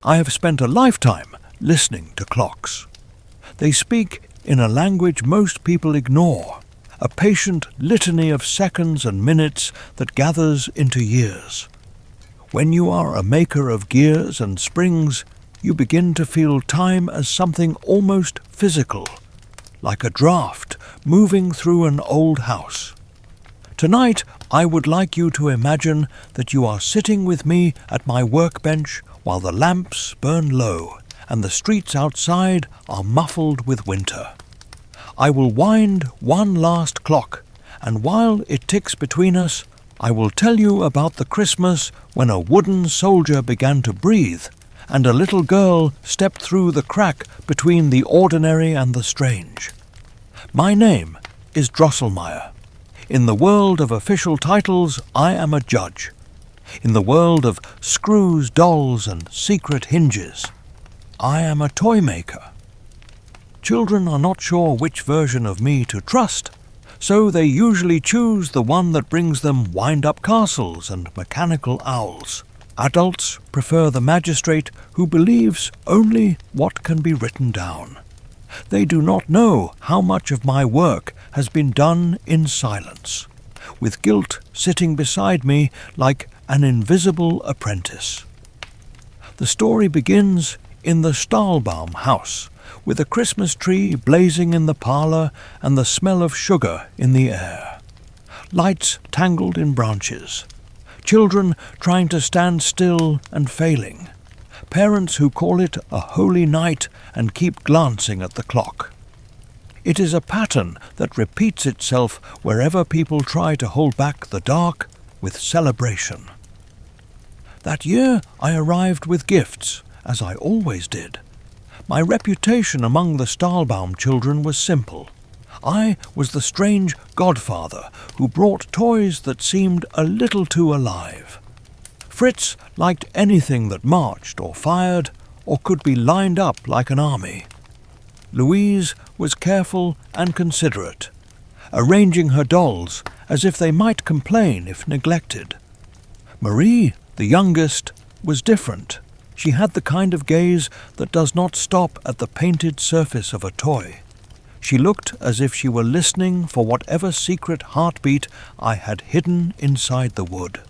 I have spent a lifetime listening to clocks. They speak in a language most people ignore, a patient litany of seconds and minutes that gathers into years. When you are a maker of gears and springs, you begin to feel time as something almost physical, like a draft moving through an old house. Tonight, I would like you to imagine that you are sitting with me at my workbench while the lamps burn low and the streets outside are muffled with winter. I will wind one last clock, and while it ticks between us, I will tell you about the Christmas when a wooden soldier began to breathe and a little girl stepped through the crack between the ordinary and the strange. My name is Drosselmeier. In the world of official titles, I am a judge. In the world of screws, dolls, and secret hinges, I am a toy maker. Children are not sure which version of me to trust, so they usually choose the one that brings them wind-up castles and mechanical owls. Adults prefer the magistrate who believes only what can be written down. They do not know how much of my work has been done in silence, with guilt sitting beside me like an invisible apprentice. The story begins in the Stahlbaum house, with a Christmas tree blazing in the parlor and the smell of sugar in the air. Lights tangled in branches. Children trying to stand still and failing. Parents who call it a holy night and keep glancing at the clock. It is a pattern that repeats itself wherever people try to hold back the dark with celebration. That year I arrived with gifts, as I always did. My reputation among the Stahlbaum children was simple. I was the strange Godfather who brought toys that seemed a little too alive. Fritz liked anything that marched or fired or could be lined up like an army. Louise was careful and considerate, arranging her dolls as if they might complain if neglected. Marie, the youngest, was different. She had the kind of gaze that does not stop at the painted surface of a toy. She looked as if she were listening for whatever secret heartbeat I had hidden inside the wood.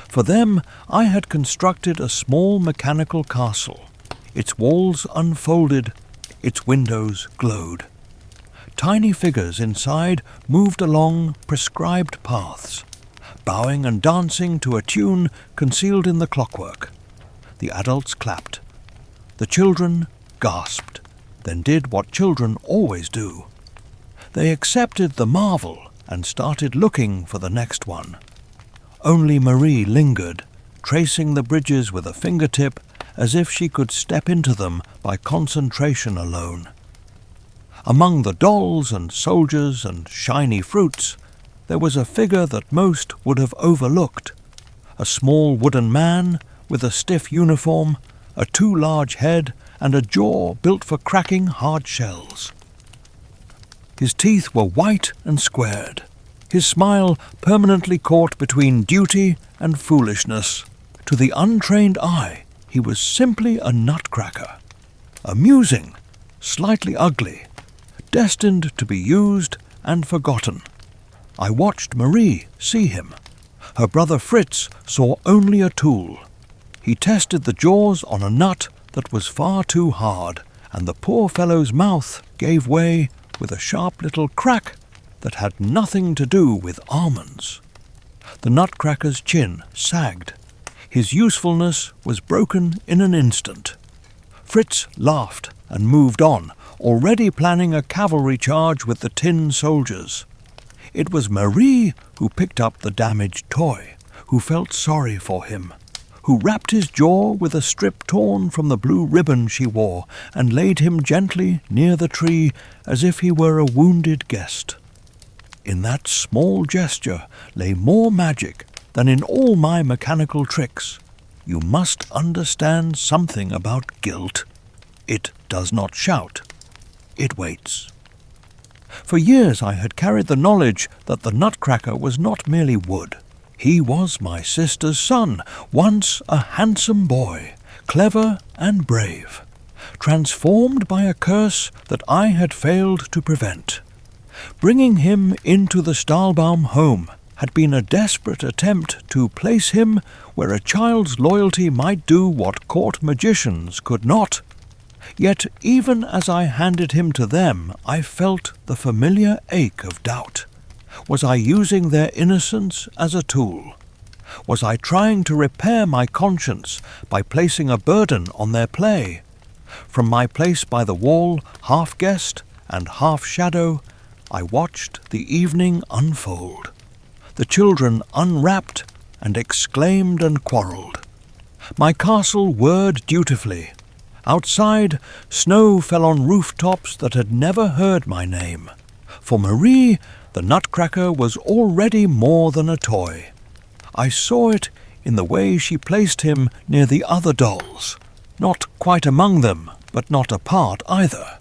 For them, I had constructed a small mechanical castle. Its walls unfolded, its windows glowed. Tiny figures inside moved along prescribed paths, bowing and dancing to a tune concealed in the clockwork. The adults clapped. The children gasped, then did what children always do. They accepted the marvel and started looking for the next one. Only Marie lingered, tracing the bridges with a fingertip as if she could step into them by concentration alone. Among the dolls and soldiers and shiny fruits, there was a figure that most would have overlooked. A small wooden man with a stiff uniform, a too large head, and a jaw built for cracking hard shells. His teeth were white and squared, his smile permanently caught between duty and foolishness. To the untrained eye, he was simply a nutcracker, amusing, slightly ugly, destined to be used and forgotten. I watched Marie see him. Her brother Fritz saw only a tool. He tested the jaws on a nut that was far too hard, and the poor fellow's mouth gave way with a sharp little crack that had nothing to do with almonds. The nutcracker's chin sagged. His usefulness was broken in an instant. Fritz laughed and moved on, already planning a cavalry charge with the tin soldiers. It was Marie who picked up the damaged toy, who felt sorry for him, who wrapped his jaw with a strip torn from the blue ribbon she wore and laid him gently near the tree as if he were a wounded guest. In that small gesture lay more magic than in all my mechanical tricks. You must understand something about guilt. It does not shout. It waits. For years I had carried the knowledge that the Nutcracker was not merely wood. He was my sister's son, once a handsome boy, clever and brave, transformed by a curse that I had failed to prevent. Bringing him into the Stahlbaum home had been a desperate attempt to place him where a child's loyalty might do what court magicians could not. Yet even as I handed him to them, I felt the familiar ache of doubt. Was I using their innocence as a tool? Was I trying to repair my conscience by placing a burden on their play? From my place by the wall, half guest and half shadow, I watched the evening unfold. The children unwrapped and exclaimed and quarrelled. My castle whirred dutifully. Outside, snow fell on rooftops that had never heard my name. For Marie, the Nutcracker was already more than a toy. I saw it in the way she placed him near the other dolls, not quite among them, but not apart either,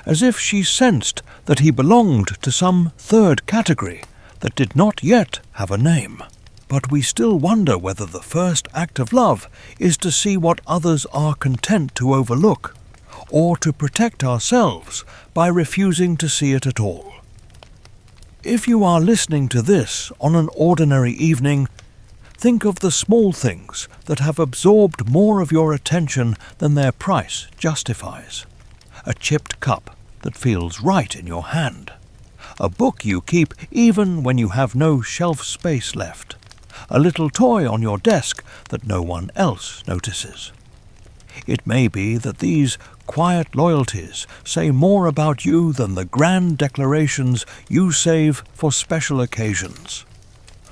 as if she sensed that he belonged to some third category that did not yet have a name. But we still wonder whether the first act of love is to see what others are content to overlook, or to protect ourselves by refusing to see it at all. If you are listening to this on an ordinary evening, think of the small things that have absorbed more of your attention than their price justifies. A chipped cup that feels right in your hand. A book you keep even when you have no shelf space left. A little toy on your desk that no one else notices. It may be that these quiet loyalties say more about you than the grand declarations you save for special occasions.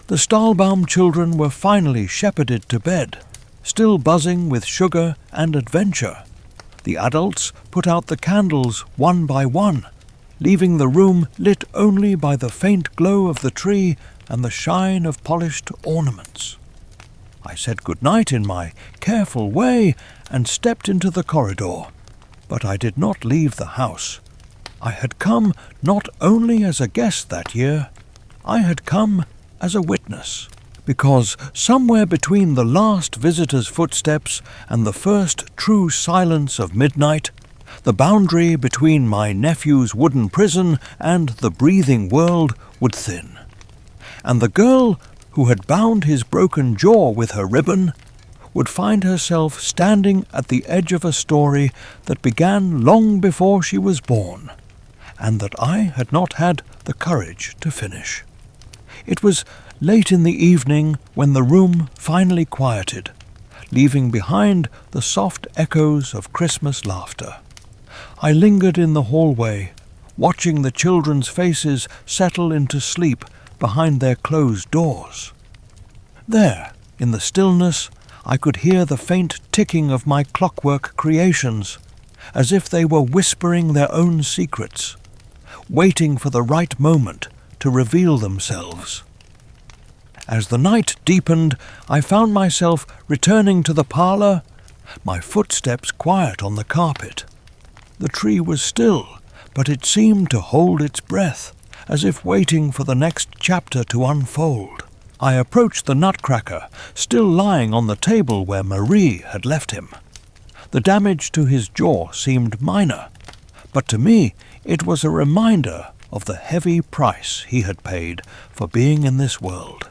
The Stahlbaum children were finally shepherded to bed, still buzzing with sugar and adventure. The adults put out the candles one by one, leaving the room lit only by the faint glow of the tree and the shine of polished ornaments. I said good night in my careful way and stepped into the corridor, but I did not leave the house. I had come not only as a guest that year, I had come as a witness, because somewhere between the last visitor's footsteps and the first true silence of midnight, the boundary between my nephew's wooden prison and the breathing world would thin, and the girl who had bound his broken jaw with her ribbon would find herself standing at the edge of a story that began long before she was born, and that I had not had the courage to finish. It was late in the evening when the room finally quieted, leaving behind the soft echoes of Christmas laughter. I lingered in the hallway, watching the children's faces settle into sleep behind their closed doors. There, in the stillness, I could hear the faint ticking of my clockwork creations, as if they were whispering their own secrets, waiting for the right moment to reveal themselves. As the night deepened, I found myself returning to the parlor, my footsteps quiet on the carpet. The tree was still, but it seemed to hold its breath, as if waiting for the next chapter to unfold. I approached the Nutcracker, still lying on the table where Marie had left him. The damage to his jaw seemed minor, but to me it was a reminder of the heavy price he had paid for being in this world.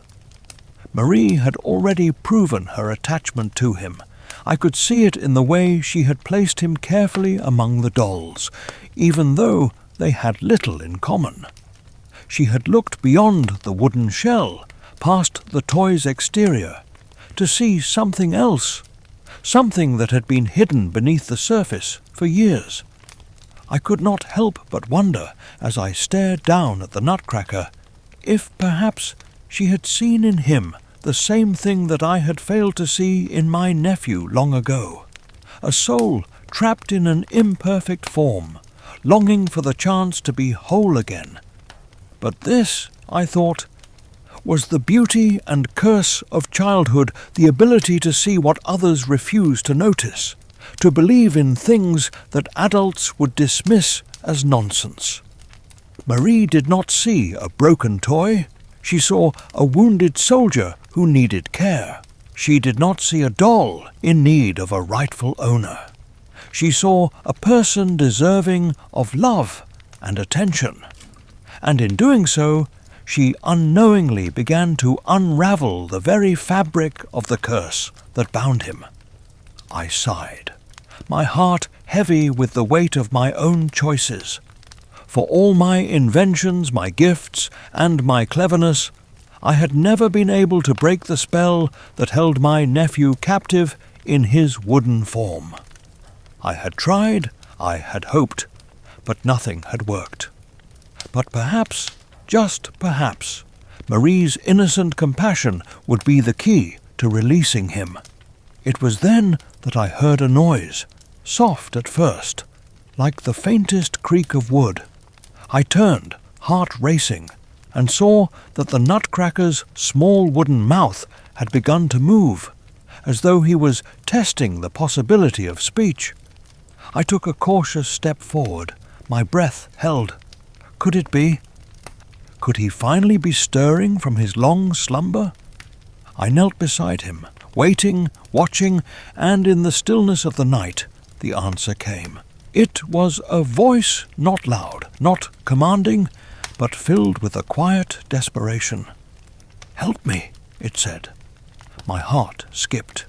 Marie had already proven her attachment to him. I could see it in the way she had placed him carefully among the dolls, even though they had little in common. She had looked beyond the wooden shell, past the toy's exterior, to see something else, something that had been hidden beneath the surface for years. I could not help but wonder, as I stared down at the Nutcracker, if perhaps she had seen in him the same thing that I had failed to see in my nephew long ago, a soul trapped in an imperfect form, longing for the chance to be whole again. But this, I thought, was the beauty and curse of childhood, the ability to see what others refuse to notice, to believe in things that adults would dismiss as nonsense. Marie did not see a broken toy. She saw a wounded soldier who needed care. She did not see a doll in need of a rightful owner. She saw a person deserving of love and attention, and in doing so, she unknowingly began to unravel the very fabric of the curse that bound him. I sighed, my heart heavy with the weight of my own choices. For all my inventions, my gifts, and my cleverness, I had never been able to break the spell that held my nephew captive in his wooden form. I had tried, I had hoped, but nothing had worked. But perhaps, just perhaps, Marie's innocent compassion would be the key to releasing him. It was then that I heard a noise, soft at first, like the faintest creak of wood. I turned, heart racing, and saw that the Nutcracker's small wooden mouth had begun to move, as though he was testing the possibility of speech. I took a cautious step forward, my breath held. Could it be? Could he finally be stirring from his long slumber? I knelt beside him, waiting, watching, and in the stillness of the night, the answer came. It was a voice not loud, not commanding, but filled with a quiet desperation. "Help me," it said. My heart skipped.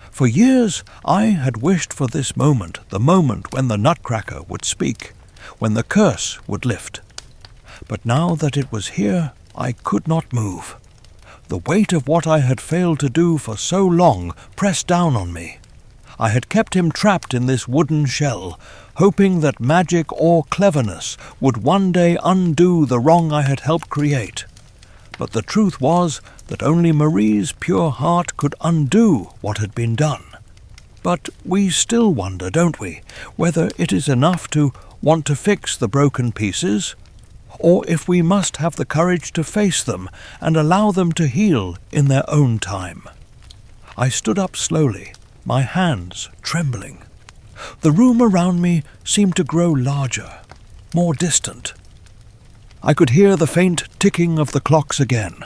For years I had wished for this moment, the moment when the Nutcracker would speak, when the curse would lift. But now that it was here, I could not move. The weight of what I had failed to do for so long pressed down on me. I had kept him trapped in this wooden shell, hoping that magic or cleverness would one day undo the wrong I had helped create. But the truth was that only Marie's pure heart could undo what had been done. But we still wonder, don't we, whether it is enough to want to fix the broken pieces, or if we must have the courage to face them and allow them to heal in their own time. I stood up slowly, my hands trembling. The room around me seemed to grow larger, more distant. I could hear the faint ticking of the clocks again,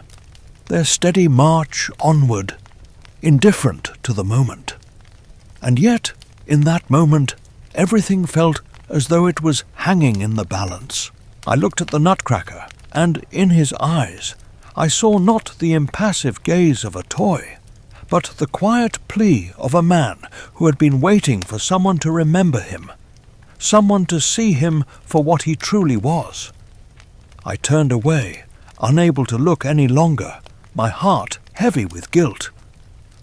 their steady march onward, indifferent to the moment. And yet, in that moment, everything felt as though it was hanging in the balance. I looked at the Nutcracker, and in his eyes I saw not the impassive gaze of a toy, but the quiet plea of a man who had been waiting for someone to remember him, someone to see him for what he truly was. I turned away, unable to look any longer, my heart heavy with guilt.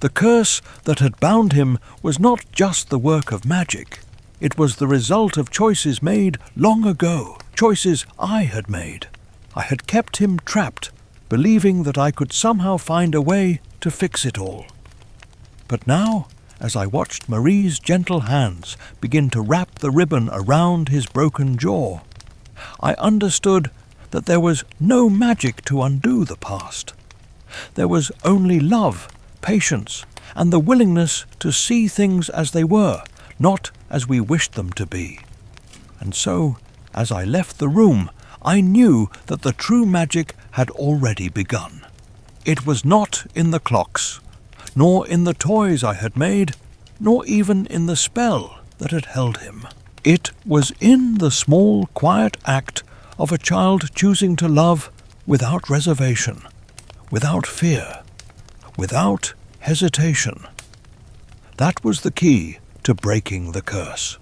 The curse that had bound him was not just the work of magic. It was the result of choices made long ago, choices I had made. I had kept him trapped, believing that I could somehow find a way to fix it all. But now, as I watched Marie's gentle hands begin to wrap the ribbon around his broken jaw, I understood that there was no magic to undo the past. There was only love, patience, and the willingness to see things as they were, not as we wished them to be. And so, as I left the room, I knew that the true magic had already begun. It was not in the clocks, nor in the toys I had made, nor even in the spell that had held him. It was in the small, quiet act of a child choosing to love without reservation, without fear, without hesitation. That was the key to breaking the curse.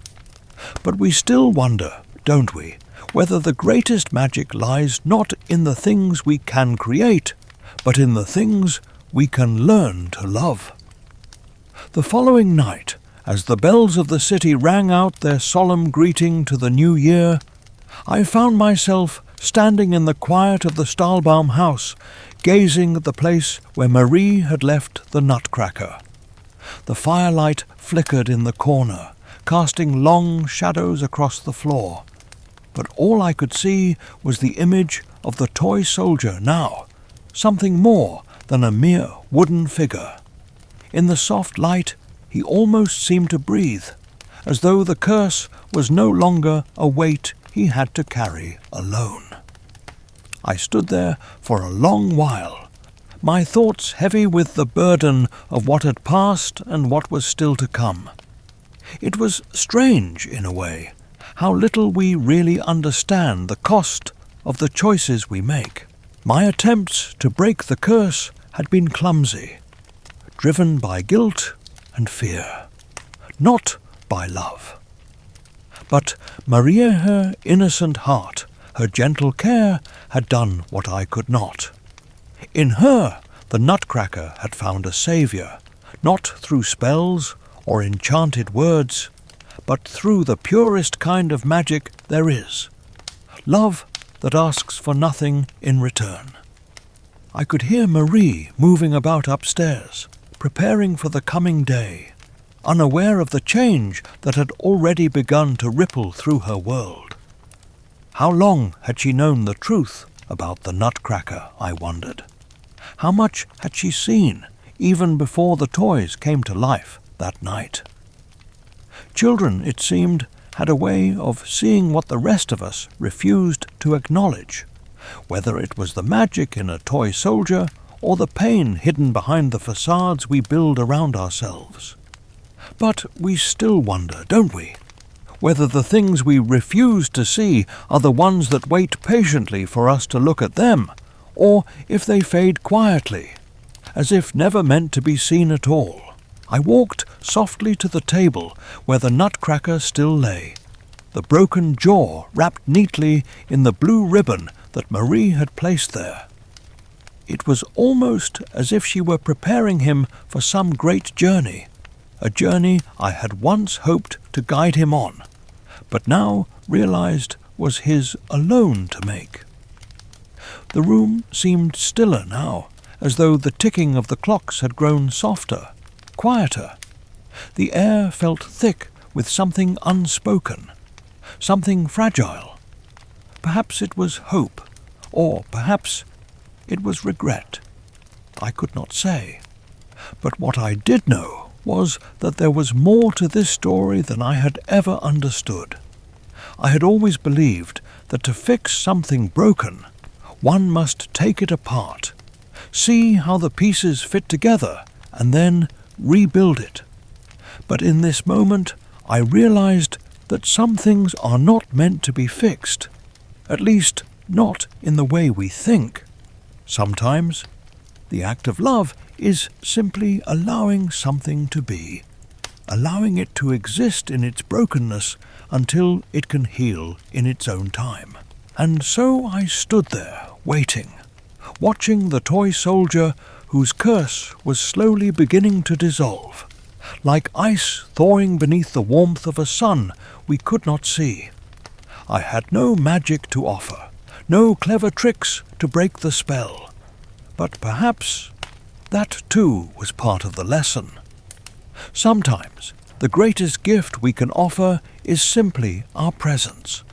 But we still wonder, don't we, whether the greatest magic lies not in the things we can create, but in the things we can learn to love. The following night, as the bells of the city rang out their solemn greeting to the new year, I found myself standing in the quiet of the Stahlbaum house, gazing at the place where Marie had left the Nutcracker. The firelight flickered in the corner, casting long shadows across the floor. But all I could see was the image of the toy soldier now, something more than a mere wooden figure. In the soft light, he almost seemed to breathe, as though the curse was no longer a weight he had to carry alone. I stood there for a long while, my thoughts heavy with the burden of what had passed and what was still to come. It was strange, in a way, how little we really understand the cost of the choices we make. My attempts to break the curse had been clumsy, driven by guilt and fear, not by love. But Maria, her innocent heart, her gentle care, had done what I could not. In her, the Nutcracker had found a saviour, not through spells or enchanted words, but through the purest kind of magic there is, love that asks for nothing in return. I could hear Marie moving about upstairs, preparing for the coming day, unaware of the change that had already begun to ripple through her world. How long had she known the truth about the Nutcracker, I wondered? How much had she seen, even before the toys came to life that night? Children, it seemed, had a way of seeing what the rest of us refused to acknowledge, whether it was the magic in a toy soldier or the pain hidden behind the facades we build around ourselves. But we still wonder, don't we, whether the things we refuse to see are the ones that wait patiently for us to look at them, or if they fade quietly, as if never meant to be seen at all. I walked softly to the table where the Nutcracker still lay, the broken jaw wrapped neatly in the blue ribbon that Marie had placed there. It was almost as if she were preparing him for some great journey, a journey I had once hoped to guide him on, but now realized was his alone to make. The room seemed stiller now, as though the ticking of the clocks had grown softer, quieter. The air felt thick with something unspoken, something fragile. Perhaps it was hope, or perhaps it was regret. I could not say. But what I did know was that there was more to this story than I had ever understood. I had always believed that to fix something broken, one must take it apart, see how the pieces fit together, and then rebuild it. But in this moment, I realized that some things are not meant to be fixed, at least not in the way we think. Sometimes, the act of love is simply allowing something to be, allowing it to exist in its brokenness until it can heal in its own time. And so I stood there, waiting, watching the toy soldier whose curse was slowly beginning to dissolve, like ice thawing beneath the warmth of a sun we could not see. I had no magic to offer, no clever tricks to break the spell, but perhaps that too was part of the lesson. Sometimes the greatest gift we can offer is simply our presence,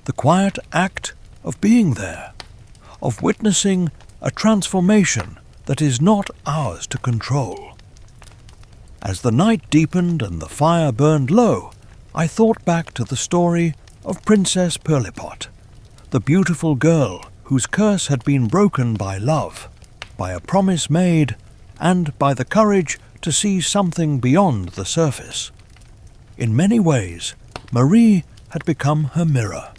the quiet act of being there, of witnessing a transformation that is not ours to control. As the night deepened and the fire burned low, I thought back to the story of Princess Pirlipat, the beautiful girl whose curse had been broken by love, by a promise made, and by the courage to see something beyond the surface. In many ways, Marie had become her mirror.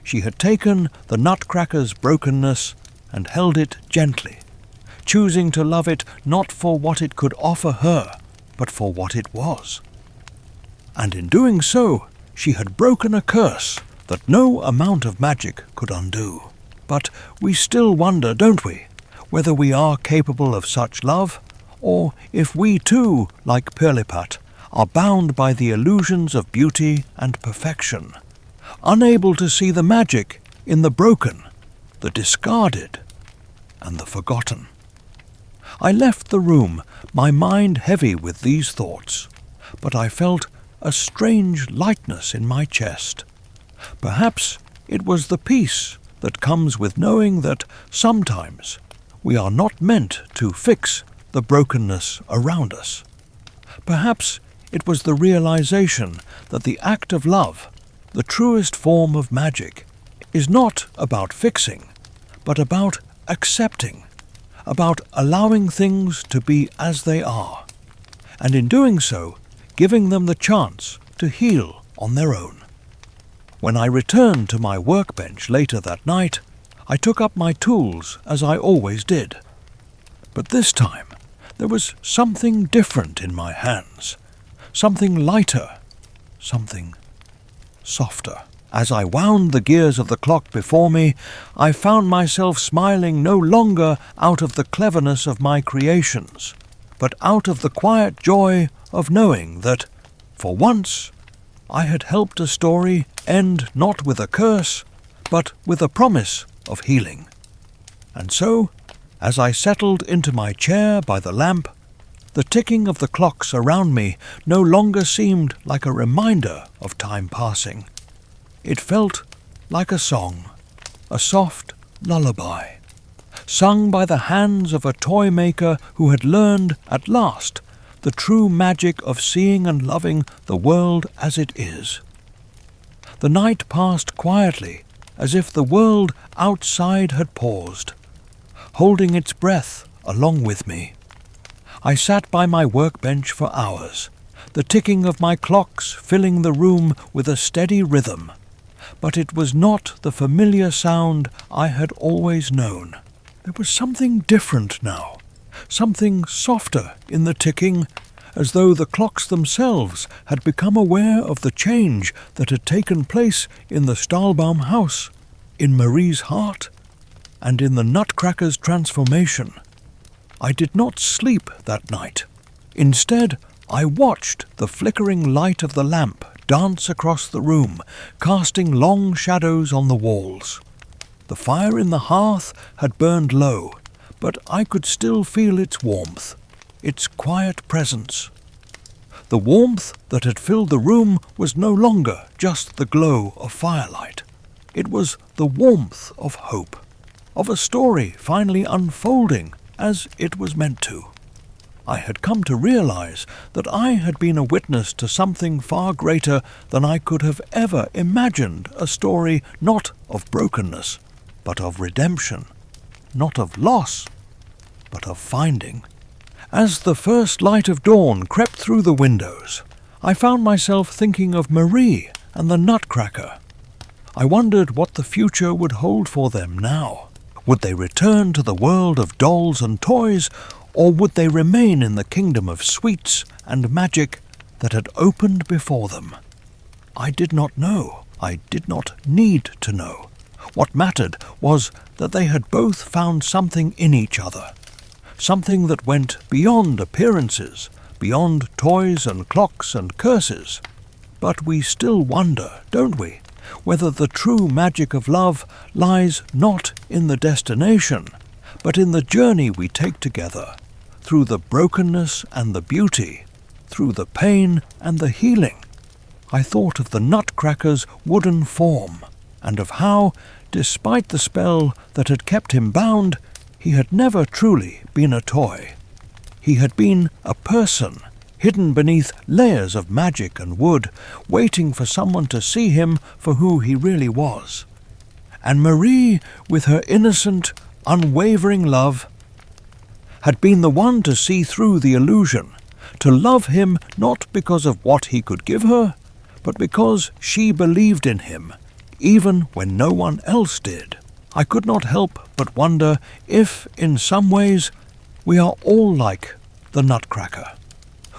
She had taken the Nutcracker's brokenness and held it gently, choosing to love it not for what it could offer her, but for what it was. And in doing so, she had broken a curse that no amount of magic could undo. But we still wonder, don't we, whether we are capable of such love, or if we too, like Pirlipat, are bound by the illusions of beauty and perfection, unable to see the magic in the broken, the discarded, and the forgotten. I left the room, my mind heavy with these thoughts, but I felt a strange lightness in my chest. Perhaps it was the peace that comes with knowing that sometimes we are not meant to fix the brokenness around us. Perhaps it was the realization that the act of love, the truest form of magic, is not about fixing, but about accepting, about allowing things to be as they are, and in doing so, giving them the chance to heal on their own. When I returned to my workbench later that night, I took up my tools as I always did. But this time, there was something different in my hands, something lighter, something softer. As I wound the gears of the clock before me, I found myself smiling no longer out of the cleverness of my creations, but out of the quiet joy of knowing that, for once, I had helped a story end not with a curse, but with a promise of healing. And so, as I settled into my chair by the lamp, the ticking of the clocks around me no longer seemed like a reminder of time passing. It felt like a song, a soft lullaby, sung by the hands of a toy maker who had learned, at last, the true magic of seeing and loving the world as it is. The night passed quietly, as if the world outside had paused, holding its breath along with me. I sat by my workbench for hours, the ticking of my clocks filling the room with a steady rhythm, but it was not the familiar sound I had always known. There was something different now, something softer in the ticking, as though the clocks themselves had become aware of the change that had taken place in the Stahlbaum house, in Marie's heart, and in the Nutcracker's transformation. I did not sleep that night. Instead, I watched the flickering light of the lamp dance across the room, casting long shadows on the walls. The fire in the hearth had burned low, but I could still feel its warmth, its quiet presence. The warmth that had filled the room was no longer just the glow of firelight. It was the warmth of hope, of a story finally unfolding as it was meant to. I had come to realize that I had been a witness to something far greater than I could have ever imagined, a story not of brokenness, but of redemption, not of loss, but of finding. As the first light of dawn crept through the windows, I found myself thinking of Marie and the Nutcracker. I wondered what the future would hold for them now. Would they return to the world of dolls and toys, or would they remain in the kingdom of sweets and magic that had opened before them? I did not know. I did not need to know. What mattered was that they had both found something in each other, something that went beyond appearances, beyond toys and clocks and curses. But we still wonder, don't we, whether the true magic of love lies not in the destination, but in the journey we take together, through the brokenness and the beauty, through the pain and the healing. I thought of the Nutcracker's wooden form, and of how, despite the spell that had kept him bound, he had never truly been a toy. He had been a person, hidden beneath layers of magic and wood, waiting for someone to see him for who he really was. And Marie, with her innocent, unwavering love, had been the one to see through the illusion, to love him not because of what he could give her, but because she believed in him, even when no one else did. I could not help but wonder if, in some ways, we are all like the Nutcracker.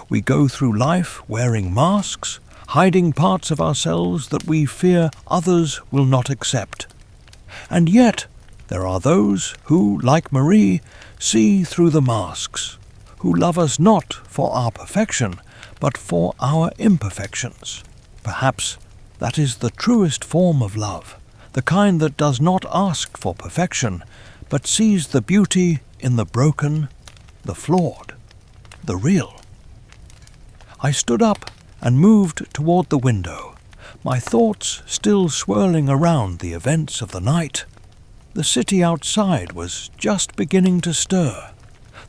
We go through life wearing masks, hiding parts of ourselves that we fear others will not accept. And yet, there are those who, like Marie, see through the masks, who love us not for our perfection, but for our imperfections. Perhaps that is the truest form of love, the kind that does not ask for perfection, but sees the beauty in the broken, the flawed, the real. I stood up and moved toward the window, my thoughts still swirling around the events of the night. The city outside was just beginning to stir,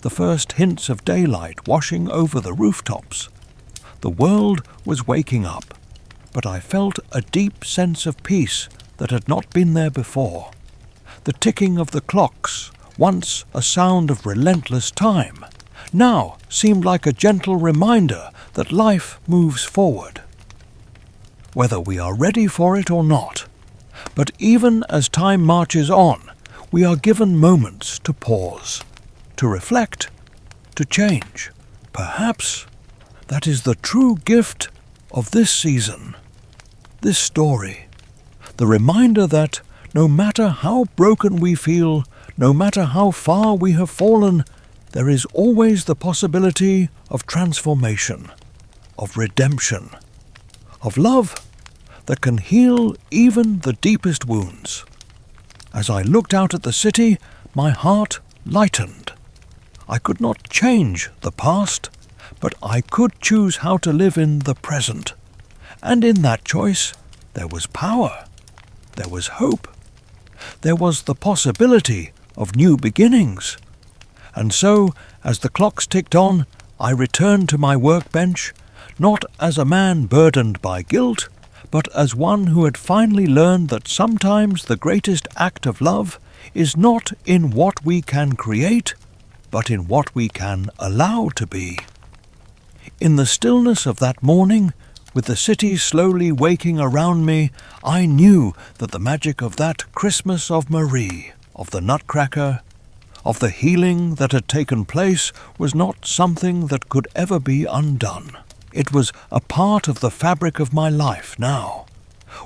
the first hints of daylight washing over the rooftops. The world was waking up, but I felt a deep sense of peace that had not been there before. The ticking of the clocks once a sound of relentless time, now seemed like a gentle reminder that life moves forward, whether we are ready for it or not. But even as time marches on, we are given moments to pause, to reflect, to change. Perhaps that is the true gift of this season, this story, the reminder that no matter how broken we feel, no matter how far we have fallen, there is always the possibility of transformation, of redemption, of love that can heal even the deepest wounds. As I looked out at the city, my heart lightened. I could not change the past, but I could choose how to live in the present. And in that choice, there was power, there was hope, there was the possibility of new beginnings. And so, as the clocks ticked on, I returned to my workbench, not as a man burdened by guilt, but as one who had finally learned that sometimes the greatest act of love is not in what we can create, but in what we can allow to be. In the stillness of that morning, with the city slowly waking around me, I knew that the magic of that Christmas of Marie, of the Nutcracker, of the healing that had taken place was not something that could ever be undone. It was a part of the fabric of my life now,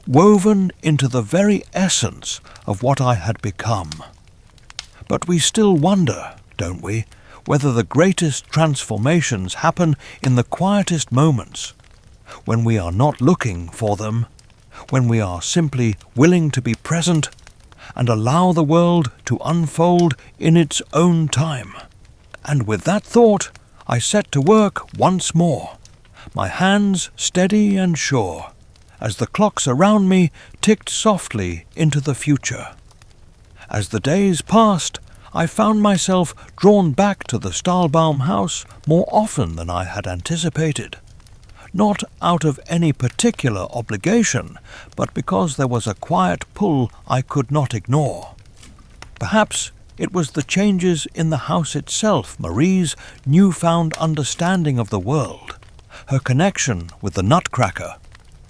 woven into the very essence of what I had become. But we still wonder, don't we, whether the greatest transformations happen in the quietest moments, when we are not looking for them, when we are simply willing to be present and allow the world to unfold in its own time. And with that thought, I set to work once more, my hands steady and sure, as the clocks around me ticked softly into the future. As the days passed, I found myself drawn back to the Stahlbaum house more often than I had anticipated. Not out of any particular obligation, but because there was a quiet pull I could not ignore. Perhaps it was the changes in the house itself, Marie's newfound understanding of the world, her connection with the Nutcracker.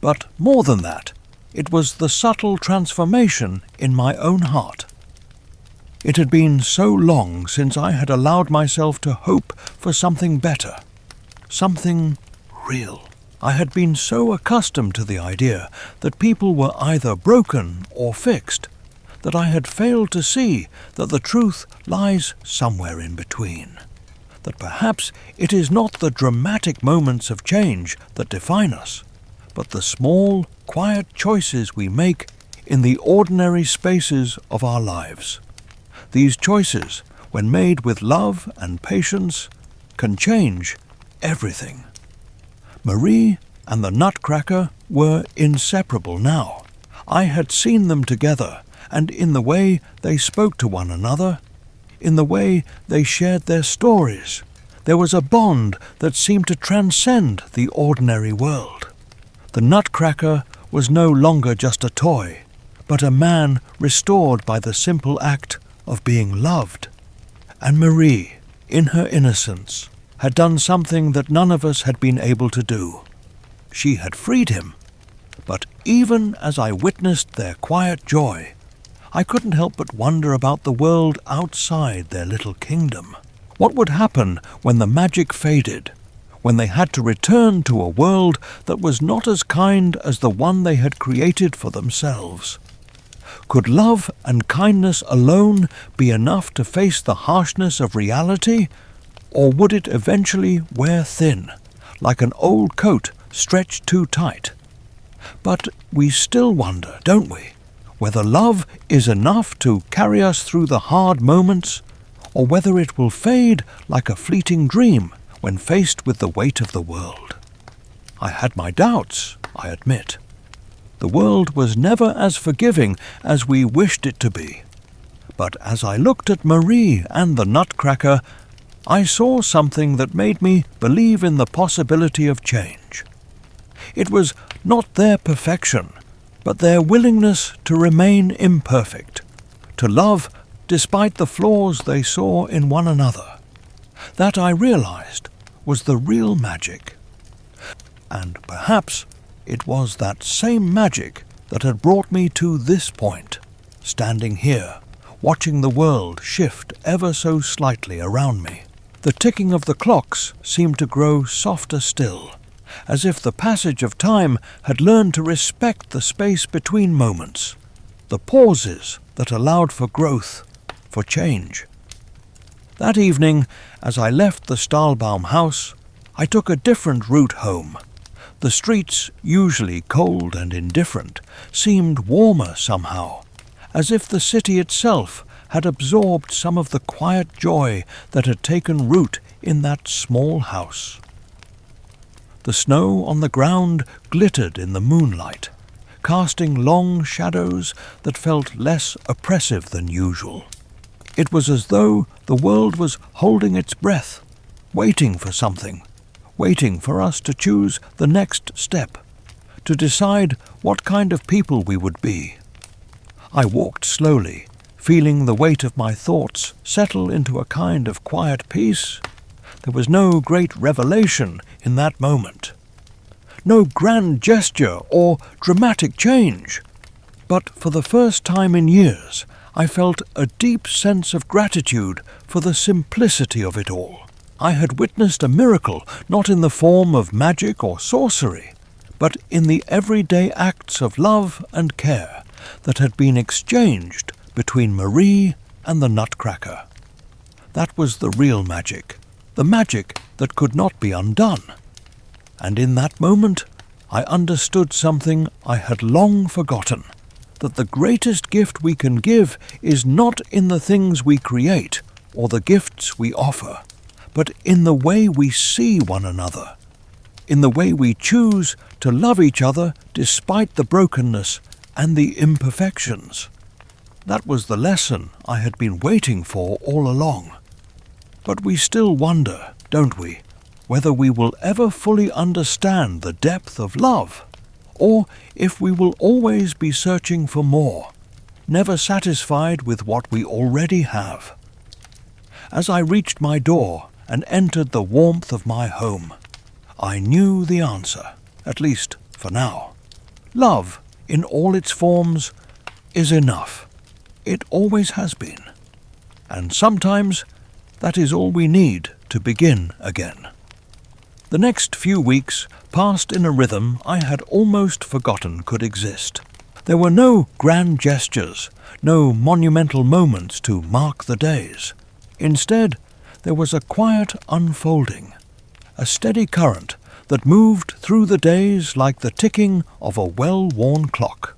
But more than that, it was the subtle transformation in my own heart. It had been so long since I had allowed myself to hope for something better, something real. I had been so accustomed to the idea that people were either broken or fixed, that I had failed to see that the truth lies somewhere in between, that perhaps it is not the dramatic moments of change that define us, but the small, quiet choices we make in the ordinary spaces of our lives. These choices, when made with love and patience, can change everything. Marie and the Nutcracker were inseparable now. I had seen them together, and in the way they spoke to one another, in the way they shared their stories, there was a bond that seemed to transcend the ordinary world. The Nutcracker was no longer just a toy, but a man restored by the simple act of being loved. And Marie, in her innocence, had done something that none of us had been able to do. She had freed him. But even as I witnessed their quiet joy, I couldn't help but wonder about the world outside their little kingdom. What would happen when the magic faded, when they had to return to a world that was not as kind as the one they had created for themselves? Could love and kindness alone be enough to face the harshness of reality, or would it eventually wear thin, like an old coat stretched too tight? But we still wonder, don't we, whether love is enough to carry us through the hard moments, or whether it will fade like a fleeting dream when faced with the weight of the world. I had my doubts, I admit. The world was never as forgiving as we wished it to be. But as I looked at Marie and the Nutcracker, I saw something that made me believe in the possibility of change. It was not their perfection, but their willingness to remain imperfect, to love despite the flaws they saw in one another. That, I realized, was the real magic. And perhaps it was that same magic that had brought me to this point, standing here, watching the world shift ever so slightly around me. The ticking of the clocks seemed to grow softer still, as if the passage of time had learned to respect the space between moments, the pauses that allowed for growth, for change. That evening, as I left the Stahlbaum house, I took a different route home. The streets, usually cold and indifferent, seemed warmer somehow, as if the city itself had absorbed some of the quiet joy that had taken root in that small house. The snow on the ground glittered in the moonlight, casting long shadows that felt less oppressive than usual. It was as though the world was holding its breath, waiting for something, waiting for us to choose the next step, to decide what kind of people we would be. I walked slowly, feeling the weight of my thoughts settle into a kind of quiet peace. There was no great revelation in that moment, no grand gesture or dramatic change, but for the first time in years I felt a deep sense of gratitude for the simplicity of it all. I had witnessed a miracle not in the form of magic or sorcery, but in the everyday acts of love and care that had been exchanged between Marie and the Nutcracker. That was the real magic, the magic that could not be undone. And in that moment, I understood something I had long forgotten, that the greatest gift we can give is not in the things we create or the gifts we offer, but in the way we see one another, in the way we choose to love each other despite the brokenness and the imperfections. That was the lesson I had been waiting for all along. But we still wonder, don't we, whether we will ever fully understand the depth of love, or if we will always be searching for more, never satisfied with what we already have. As I reached my door and entered the warmth of my home, I knew the answer, at least for now. Love, in all its forms, is enough. It always has been. And sometimes that is all we need to begin again. The next few weeks passed in a rhythm I had almost forgotten could exist. There were no grand gestures, no monumental moments to mark the days. Instead, there was a quiet unfolding, a steady current that moved through the days like the ticking of a well-worn clock.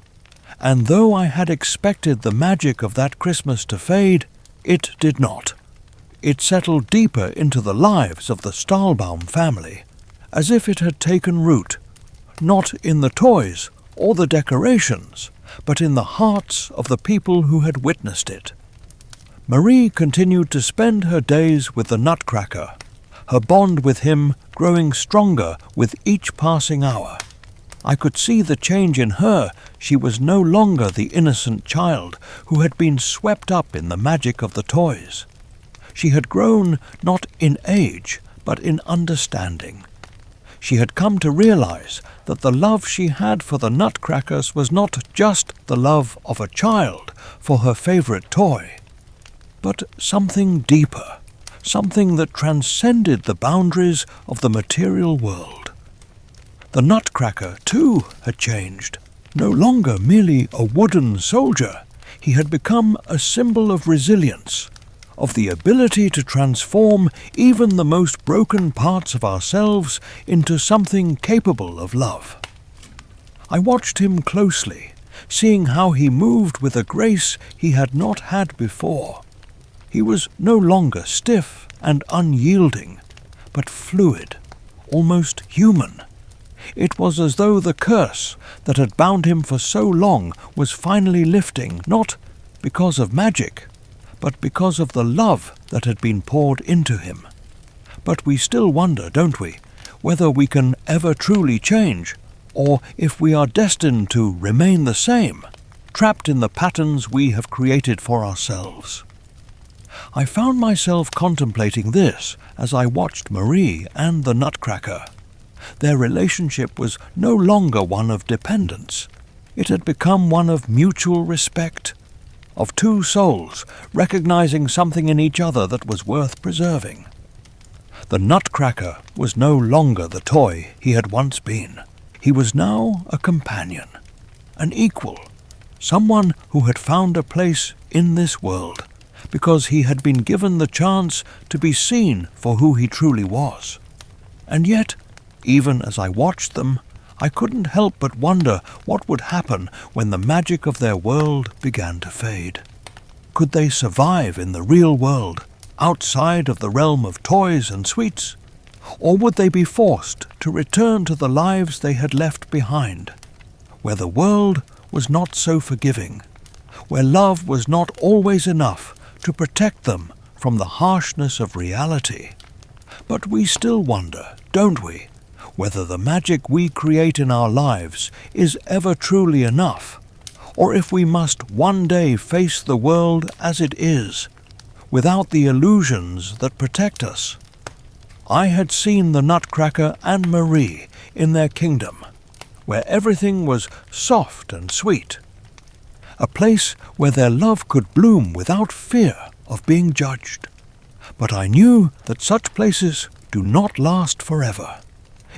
And though I had expected the magic of that Christmas to fade, it did not. It settled deeper into the lives of the Stahlbaum family, as if it had taken root, not in the toys or the decorations, but in the hearts of the people who had witnessed it. Marie continued to spend her days with the Nutcracker, her bond with him growing stronger with each passing hour. I could see the change in her. She was no longer the innocent child who had been swept up in the magic of the toys. She had grown not in age, but in understanding. She had come to realize that the love she had for the Nutcrackers was not just the love of a child for her favorite toy, but something deeper, something that transcended the boundaries of the material world. The Nutcracker, too, had changed. No longer merely a wooden soldier, he had become a symbol of resilience, of the ability to transform even the most broken parts of ourselves into something capable of love. I watched him closely, seeing how he moved with a grace he had not had before. He was no longer stiff and unyielding, but fluid, almost human. It was as though the curse that had bound him for so long was finally lifting, not because of magic, but because of the love that had been poured into him. But we still wonder, don't we, whether we can ever truly change, or if we are destined to remain the same, trapped in the patterns we have created for ourselves. I found myself contemplating this as I watched Marie and the Nutcracker. Their relationship was no longer one of dependence. It had become one of mutual respect, of two souls recognizing something in each other that was worth preserving. The Nutcracker was no longer the toy he had once been. He was now a companion, an equal, someone who had found a place in this world because he had been given the chance to be seen for who he truly was. And yet, even as I watched them, I couldn't help but wonder what would happen when the magic of their world began to fade. Could they survive in the real world, outside of the realm of toys and sweets? Or would they be forced to return to the lives they had left behind, where the world was not so forgiving, where love was not always enough to protect them from the harshness of reality? But we still wonder, don't we, whether the magic we create in our lives is ever truly enough, or if we must one day face the world as it is, without the illusions that protect us. I had seen the Nutcracker and Marie in their kingdom, where everything was soft and sweet, a place where their love could bloom without fear of being judged. But I knew that such places do not last forever.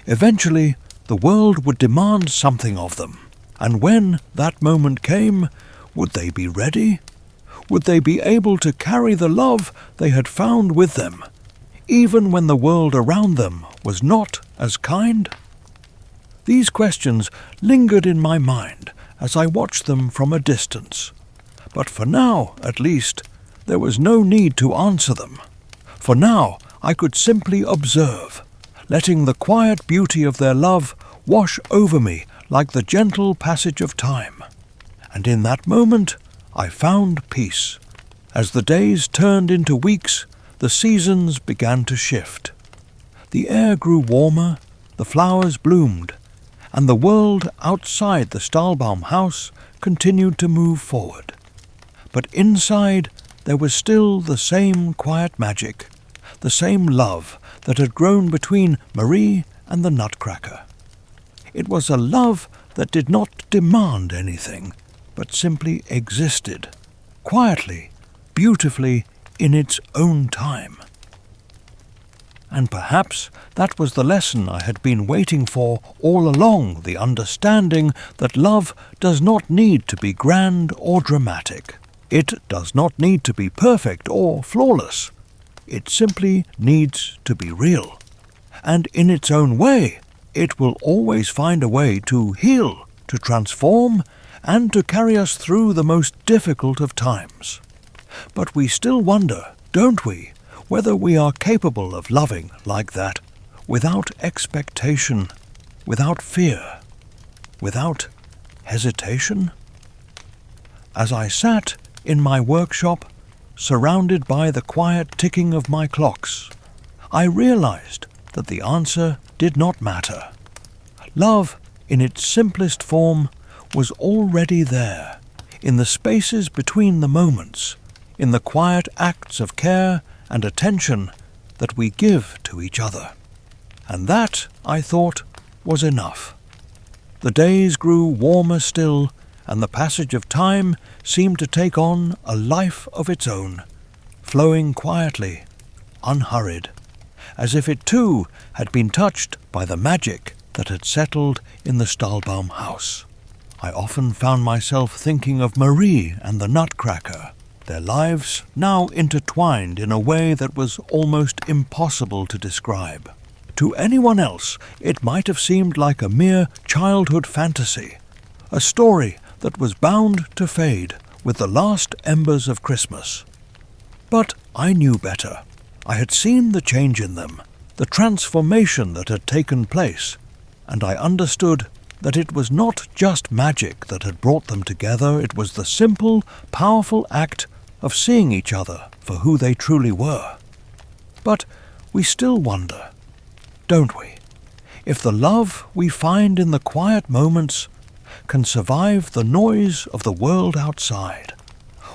Eventually, the world would demand something of them, and when that moment came, would they be ready? Would they be able to carry the love they had found with them, even when the world around them was not as kind? These questions lingered in my mind as I watched them from a distance. But for now, at least, there was no need to answer them. For now, I could simply observe, letting the quiet beauty of their love wash over me like the gentle passage of time. And in that moment, I found peace. As the days turned into weeks, the seasons began to shift. The air grew warmer, the flowers bloomed, and the world outside the Stahlbaum house continued to move forward. But inside, there was still the same quiet magic, the same love that had grown between Marie and the Nutcracker. It was a love that did not demand anything, but simply existed, quietly, beautifully, in its own time. And perhaps that was the lesson I had been waiting for all along, the understanding that love does not need to be grand or dramatic. It does not need to be perfect or flawless. It simply needs to be real. And in its own way, it will always find a way to heal, to transform, and to carry us through the most difficult of times. But we still wonder, don't we, whether we are capable of loving like that, without expectation, without fear, without hesitation? As I sat in my workshop, surrounded by the quiet ticking of my clocks, I realized that the answer did not matter. Love, in its simplest form, was already there, in the spaces between the moments, in the quiet acts of care and attention that we give to each other. And that, I thought, was enough. The days grew warmer still, and the passage of time seemed to take on a life of its own, flowing quietly, unhurried, as if it too had been touched by the magic that had settled in the Stahlbaum house. I often found myself thinking of Marie and the Nutcracker, their lives now intertwined in a way that was almost impossible to describe. To anyone else, it might have seemed like a mere childhood fantasy, a story that was bound to fade with the last embers of Christmas. But I knew better. I had seen the change in them, the transformation that had taken place, and I understood that it was not just magic that had brought them together, it was the simple, powerful act of seeing each other for who they truly were. But we still wonder, don't we, if the love we find in the quiet moments can survive the noise of the world outside,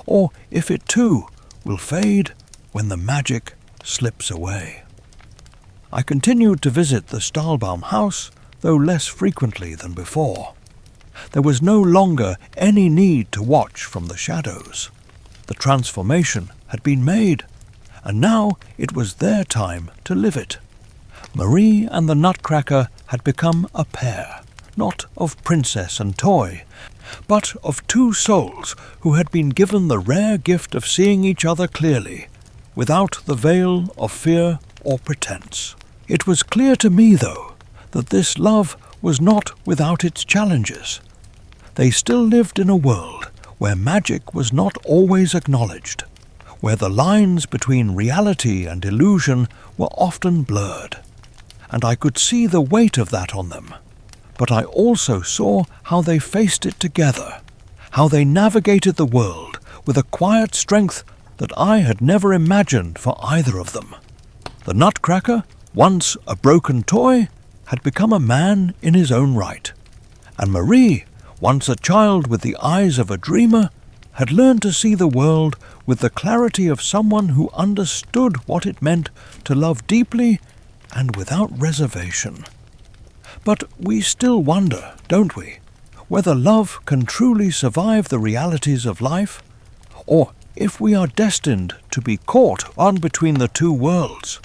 or if it too will fade when the magic slips away. I continued to visit the Stahlbaum house, though less frequently than before. There was no longer any need to watch from the shadows. The transformation had been made, and now it was their time to live it. Marie and the Nutcracker had become a pair, not of princess and toy, but of two souls who had been given the rare gift of seeing each other clearly, without the veil of fear or pretense. It was clear to me, though, that this love was not without its challenges. They still lived in a world where magic was not always acknowledged, where the lines between reality and illusion were often blurred, and I could see the weight of that on them. But I also saw how they faced it together, how they navigated the world with a quiet strength that I had never imagined for either of them. The Nutcracker, once a broken toy, had become a man in his own right, and Marie, once a child with the eyes of a dreamer, had learned to see the world with the clarity of someone who understood what it meant to love deeply and without reservation. But we still wonder, don't we, whether love can truly survive the realities of life, or if we are destined to be caught on between the two worlds,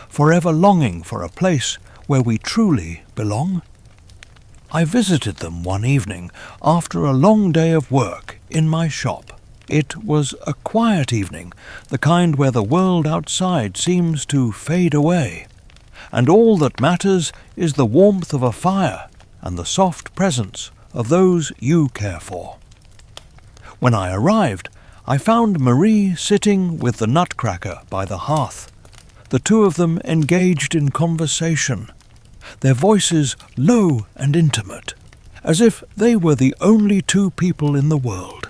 forever longing for a place where we truly belong. I visited them one evening after a long day of work in my shop. It was a quiet evening, the kind where the world outside seems to fade away, and all that matters is the warmth of a fire and the soft presence of those you care for. When I arrived, I found Marie sitting with the Nutcracker by the hearth, the two of them engaged in conversation, their voices low and intimate, as if they were the only two people in the world.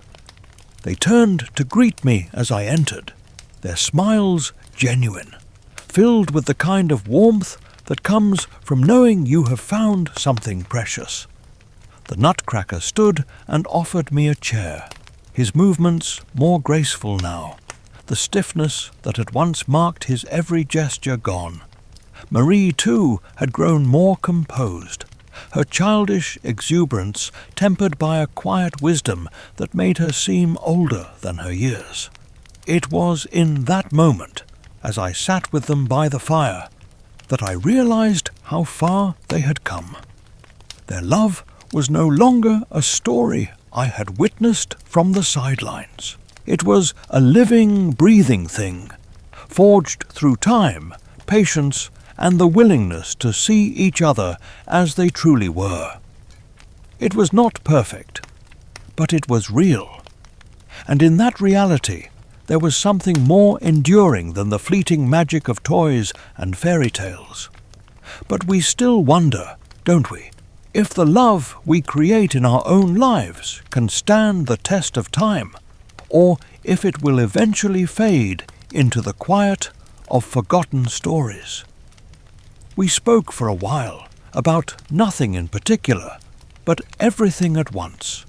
They turned to greet me as I entered, their smiles genuine, filled with the kind of warmth that comes from knowing you have found something precious. The Nutcracker stood and offered me a chair, his movements more graceful now, the stiffness that had once marked his every gesture gone. Marie, too, had grown more composed, her childish exuberance tempered by a quiet wisdom that made her seem older than her years. It was in that moment, as I sat with them by the fire, that I realized how far they had come. Their love was no longer a story I had witnessed from the sidelines. It was a living, breathing thing, forged through time, patience, and the willingness to see each other as they truly were. It was not perfect, but it was real, and in that reality there was something more enduring than the fleeting magic of toys and fairy tales. But we still wonder, don't we, if the love we create in our own lives can stand the test of time, or if it will eventually fade into the quiet of forgotten stories. We spoke for a while about nothing in particular, but everything at once.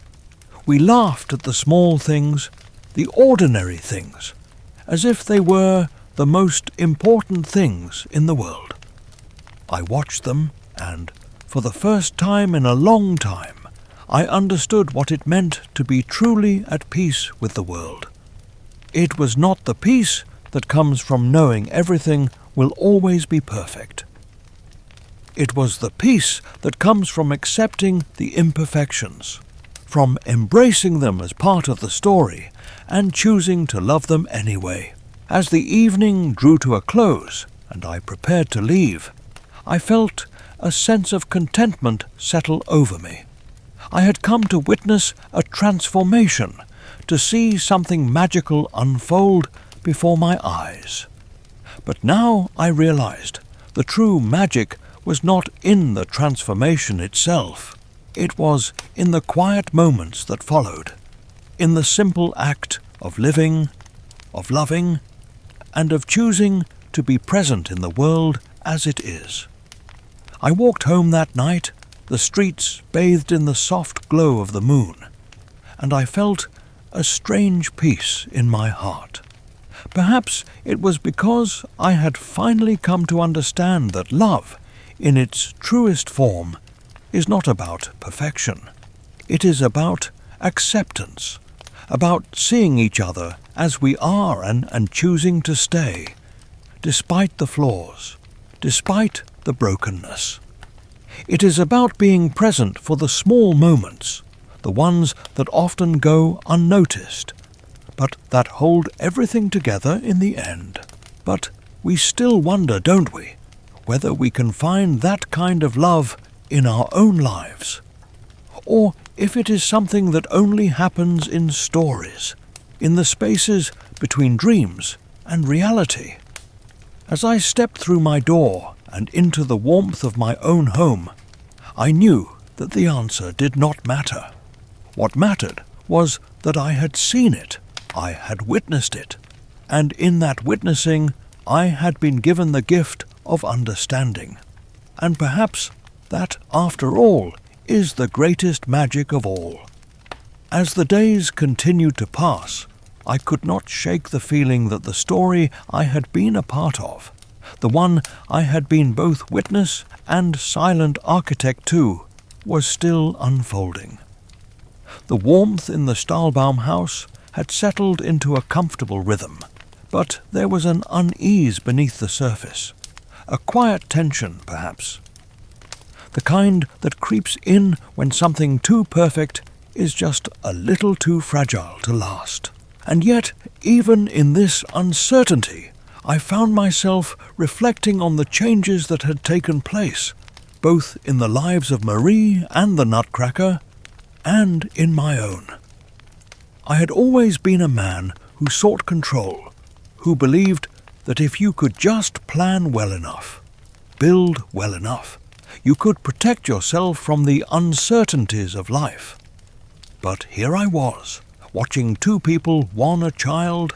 We laughed at the small things, the ordinary things, as if they were the most important things in the world. I watched them, and, for the first time in a long time, I understood what it meant to be truly at peace with the world. It was not the peace that comes from knowing everything will always be perfect. It was the peace that comes from accepting the imperfections, from embracing them as part of the story, and choosing to love them anyway. As the evening drew to a close, and I prepared to leave, I felt a sense of contentment settle over me. I had come to witness a transformation, to see something magical unfold before my eyes. But now I realized the true magic was not in the transformation itself. It was in the quiet moments that followed, in the simple act of living, of loving, and of choosing to be present in the world as it is. I walked home that night, the streets bathed in the soft glow of the moon, and I felt a strange peace in my heart, Perhaps it was because I had finally come to understand that love, in its truest form, is not about perfection. It is about acceptance, about seeing each other as we are and choosing to stay, despite the flaws, despite the brokenness. It is about being present for the small moments, the ones that often go unnoticed, but that hold everything together in the end. But we still wonder, don't we, whether we can find that kind of love in our own lives, or if it is something that only happens in stories, in the spaces between dreams and reality. As I stepped through my door and into the warmth of my own home, I knew that the answer did not matter. What mattered was that I had seen it, I had witnessed it, and in that witnessing I had been given the gift of understanding. And perhaps that, after all, is the greatest magic of all. As the days continued to pass, I could not shake the feeling that the story I had been a part of, the one I had been both witness and silent architect to, was still unfolding. The warmth in the Stahlbaum house had settled into a comfortable rhythm, but there was an unease beneath the surface, a quiet tension, perhaps. The kind that creeps in when something too perfect is just a little too fragile to last. And yet, even in this uncertainty, I found myself reflecting on the changes that had taken place, both in the lives of Marie and the Nutcracker, and in my own. I had always been a man who sought control, who believed that if you could just plan well enough, build well enough, you could protect yourself from the uncertainties of life. But here I was, watching two people, one a child,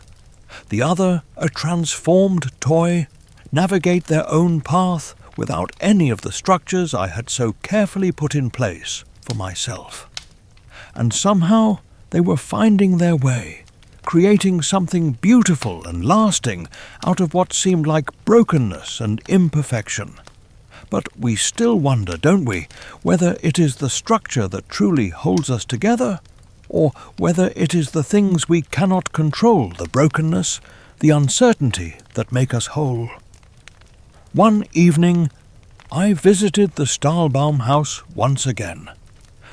the other a transformed toy, navigate their own path without any of the structures I had so carefully put in place for myself. And somehow they were finding their way, creating something beautiful and lasting out of what seemed like brokenness and imperfection. But we still wonder, don't we, whether it is the structure that truly holds us together, or whether it is the things we cannot control, the brokenness, the uncertainty that make us whole. One evening, I visited the Stahlbaum house once again.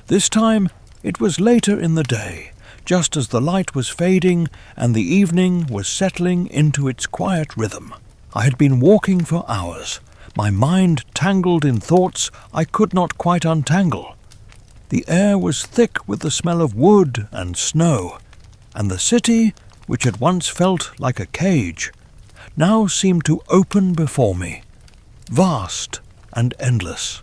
This time, it was later in the day, just as the light was fading and the evening was settling into its quiet rhythm. I had been walking for hours, my mind tangled in thoughts I could not quite untangle. The air was thick with the smell of wood and snow, and the city, which had once felt like a cage, now seemed to open before me, vast and endless.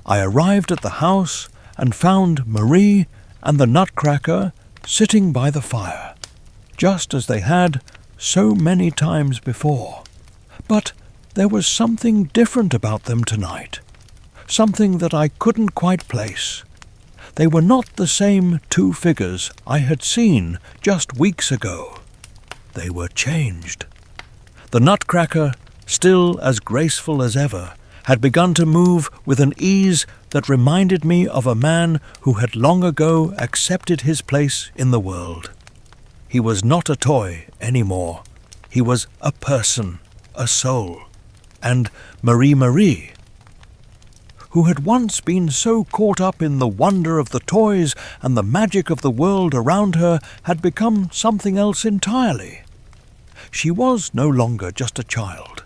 I arrived at the house and found Marie and the Nutcracker sitting by the fire, just as they had so many times before. But there was something different about them tonight, something that I couldn't quite place. They were not the same two figures I had seen just weeks ago. They were changed. The Nutcracker, still as graceful as ever, had begun to move with an ease that reminded me of a man who had long ago accepted his place in the world. He was not a toy anymore. He was a person, a soul. And Marie, who had once been so caught up in the wonder of the toys and the magic of the world around her, had become something else entirely. She was no longer just a child.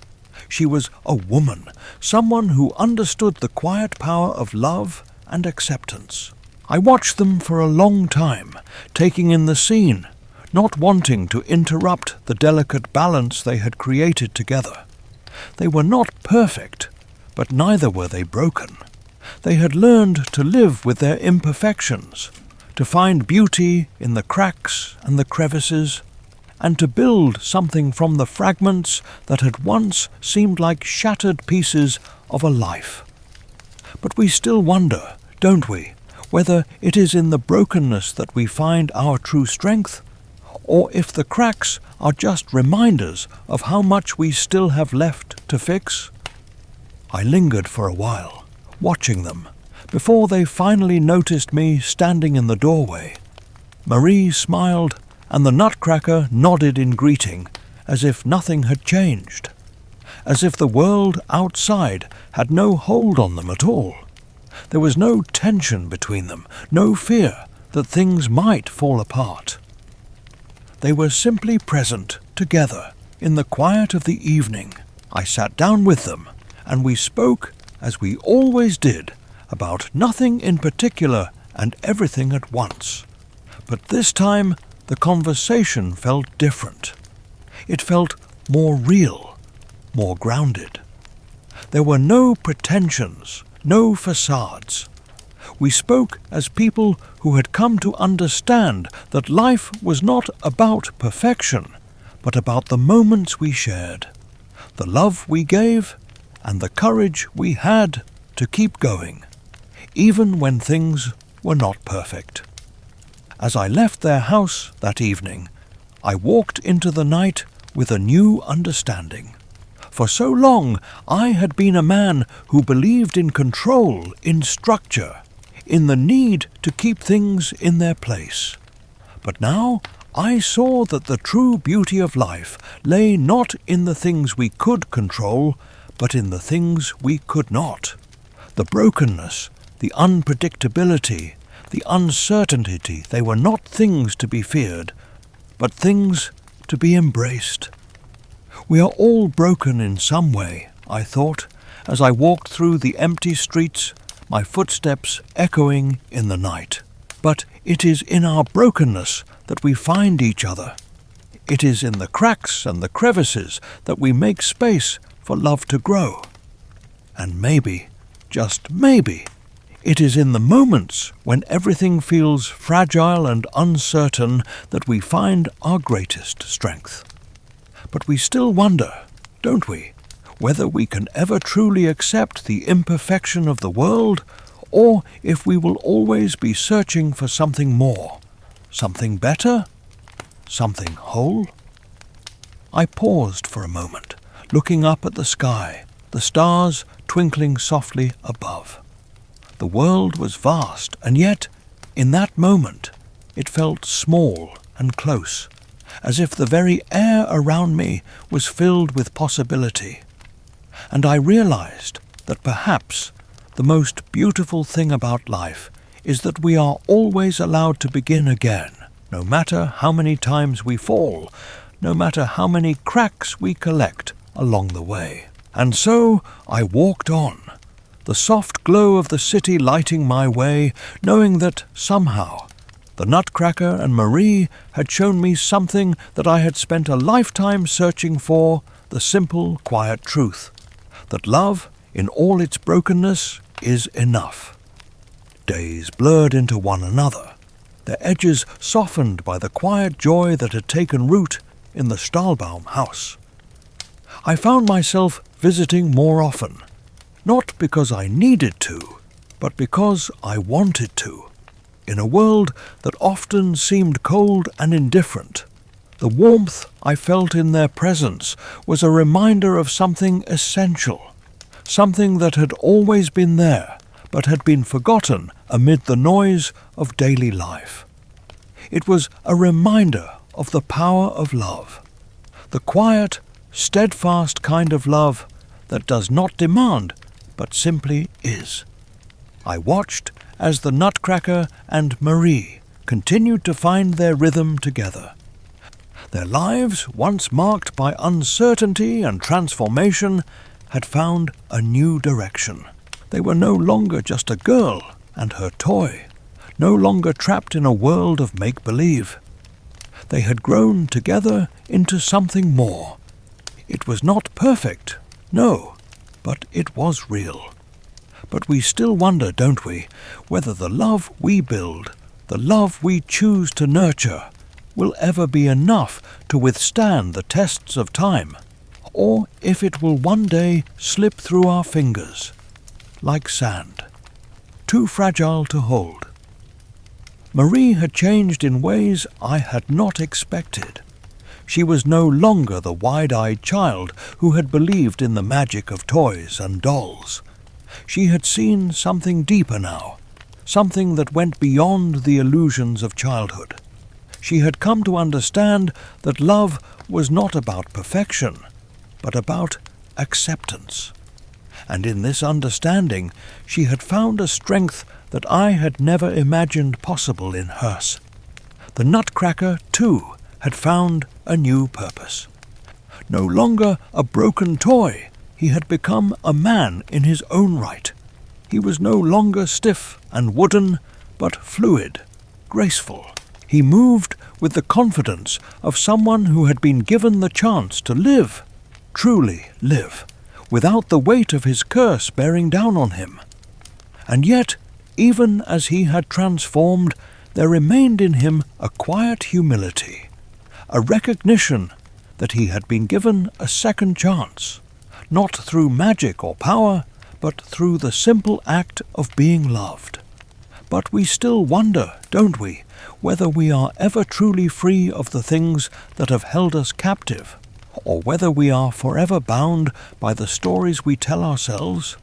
She was a woman, someone who understood the quiet power of love and acceptance. I watched them for a long time, taking in the scene, not wanting to interrupt the delicate balance they had created together. They were not perfect, but neither were they broken. They had learned to live with their imperfections, to find beauty in the cracks and the crevices, and to build something from the fragments that had once seemed like shattered pieces of a life. But we still wonder, don't we, whether it is in the brokenness that we find our true strength, or if the cracks are just reminders of how much we still have left to fix. I lingered for a while, watching them, before they finally noticed me standing in the doorway. Marie smiled, and the Nutcracker nodded in greeting, as if nothing had changed, as if the world outside had no hold on them at all. There was no tension between them, no fear that things might fall apart. They were simply present, together, in the quiet of the evening. I sat down with them, and we spoke, as we always did, about nothing in particular and everything at once. But this time the conversation felt different. It felt more real, more grounded. There were no pretensions, no facades. We spoke as people who had come to understand that life was not about perfection, but about the moments we shared, the love we gave, and the courage we had to keep going, even when things were not perfect. As I left their house that evening, I walked into the night with a new understanding. For so long I had been a man who believed in control, in structure, in the need to keep things in their place. But now I saw that the true beauty of life lay not in the things we could control, but in the things we could not. The brokenness, the unpredictability, the uncertainty, they were not things to be feared, but things to be embraced. We are all broken in some way, I thought, as I walked through the empty streets, my footsteps echoing in the night. But it is in our brokenness that we find each other. It is in the cracks and the crevices that we make space for love to grow. And maybe, just maybe, it is in the moments when everything feels fragile and uncertain that we find our greatest strength. But we still wonder, don't we, whether we can ever truly accept the imperfection of the world, or if we will always be searching for something more, something better, something whole? I paused for a moment, looking up at the sky, the stars twinkling softly above. The world was vast, and yet, in that moment, it felt small and close, as if the very air around me was filled with possibility. And I realized that perhaps the most beautiful thing about life is that we are always allowed to begin again, no matter how many times we fall, no matter how many cracks we collect along the way. And so I walked on, the soft glow of the city lighting my way, knowing that somehow the Nutcracker and Marie had shown me something that I had spent a lifetime searching for, the simple, quiet truth, that love, in all its brokenness, is enough. Days blurred into one another, their edges softened by the quiet joy that had taken root in the Stahlbaum house. I found myself visiting more often, not because I needed to, but because I wanted to. In a world that often seemed cold and indifferent, the warmth I felt in their presence was a reminder of something essential, something that had always been there, but had been forgotten amid the noise of daily life. It was a reminder of the power of love, the quiet, steadfast kind of love that does not demand, but simply is. I watched as the Nutcracker and Marie continued to find their rhythm together. Their lives, once marked by uncertainty and transformation, had found a new direction. They were no longer just a girl and her toy, no longer trapped in a world of make-believe. They had grown together into something more. It was not perfect, no, but it was real. But we still wonder, don't we, whether the love we build, the love we choose to nurture, will ever be enough to withstand the tests of time, or if it will one day slip through our fingers, like sand, too fragile to hold. Marie had changed in ways I had not expected. She was no longer the wide-eyed child who had believed in the magic of toys and dolls. She had seen something deeper now, something that went beyond the illusions of childhood. She had come to understand that love was not about perfection, but about acceptance. And in this understanding, she had found a strength that I had never imagined possible in hers. The Nutcracker, too, had found a new purpose. No longer a broken toy, he had become a man in his own right. He was no longer stiff and wooden, but fluid, graceful. He moved with the confidence of someone who had been given the chance to live, truly live, without the weight of his curse bearing down on him. And yet, even as he had transformed, there remained in him a quiet humility, a recognition that he had been given a second chance, not through magic or power, but through the simple act of being loved. But we still wonder, don't we, whether we are ever truly free of the things that have held us captive, or whether we are forever bound by the stories we tell ourselves,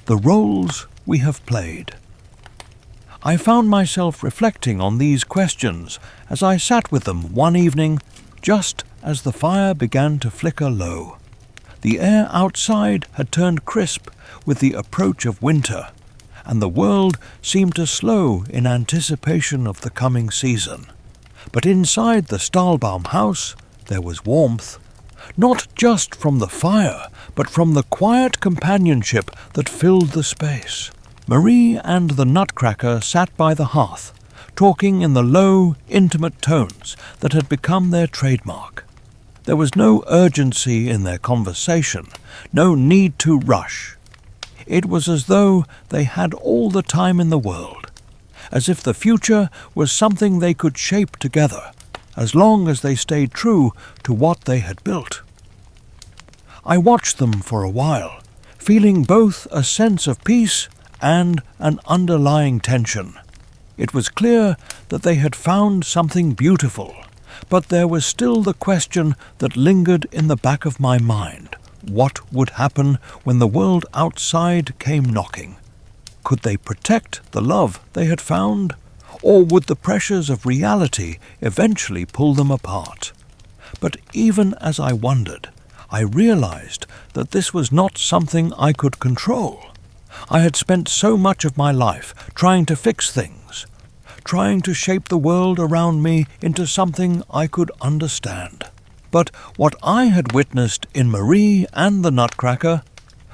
the roles we have played. I found myself reflecting on these questions as I sat with them one evening, just as the fire began to flicker low. The air outside had turned crisp with the approach of winter, and the world seemed to slow in anticipation of the coming season. But inside the Stahlbaum house there was warmth, not just from the fire, but from the quiet companionship that filled the space. Marie and the Nutcracker sat by the hearth, talking in the low, intimate tones that had become their trademark. There was no urgency in their conversation, no need to rush. It was as though they had all the time in the world, as if the future was something they could shape together, as long as they stayed true to what they had built. I watched them for a while, feeling both a sense of peace and an underlying tension. It was clear that they had found something beautiful, but there was still the question that lingered in the back of my mind. What would happen when the world outside came knocking? Could they protect the love they had found, or would the pressures of reality eventually pull them apart? But even as I wondered, I realized that this was not something I could control. I had spent so much of my life trying to fix things, trying to shape the world around me into something I could understand. But what I had witnessed in Marie and the Nutcracker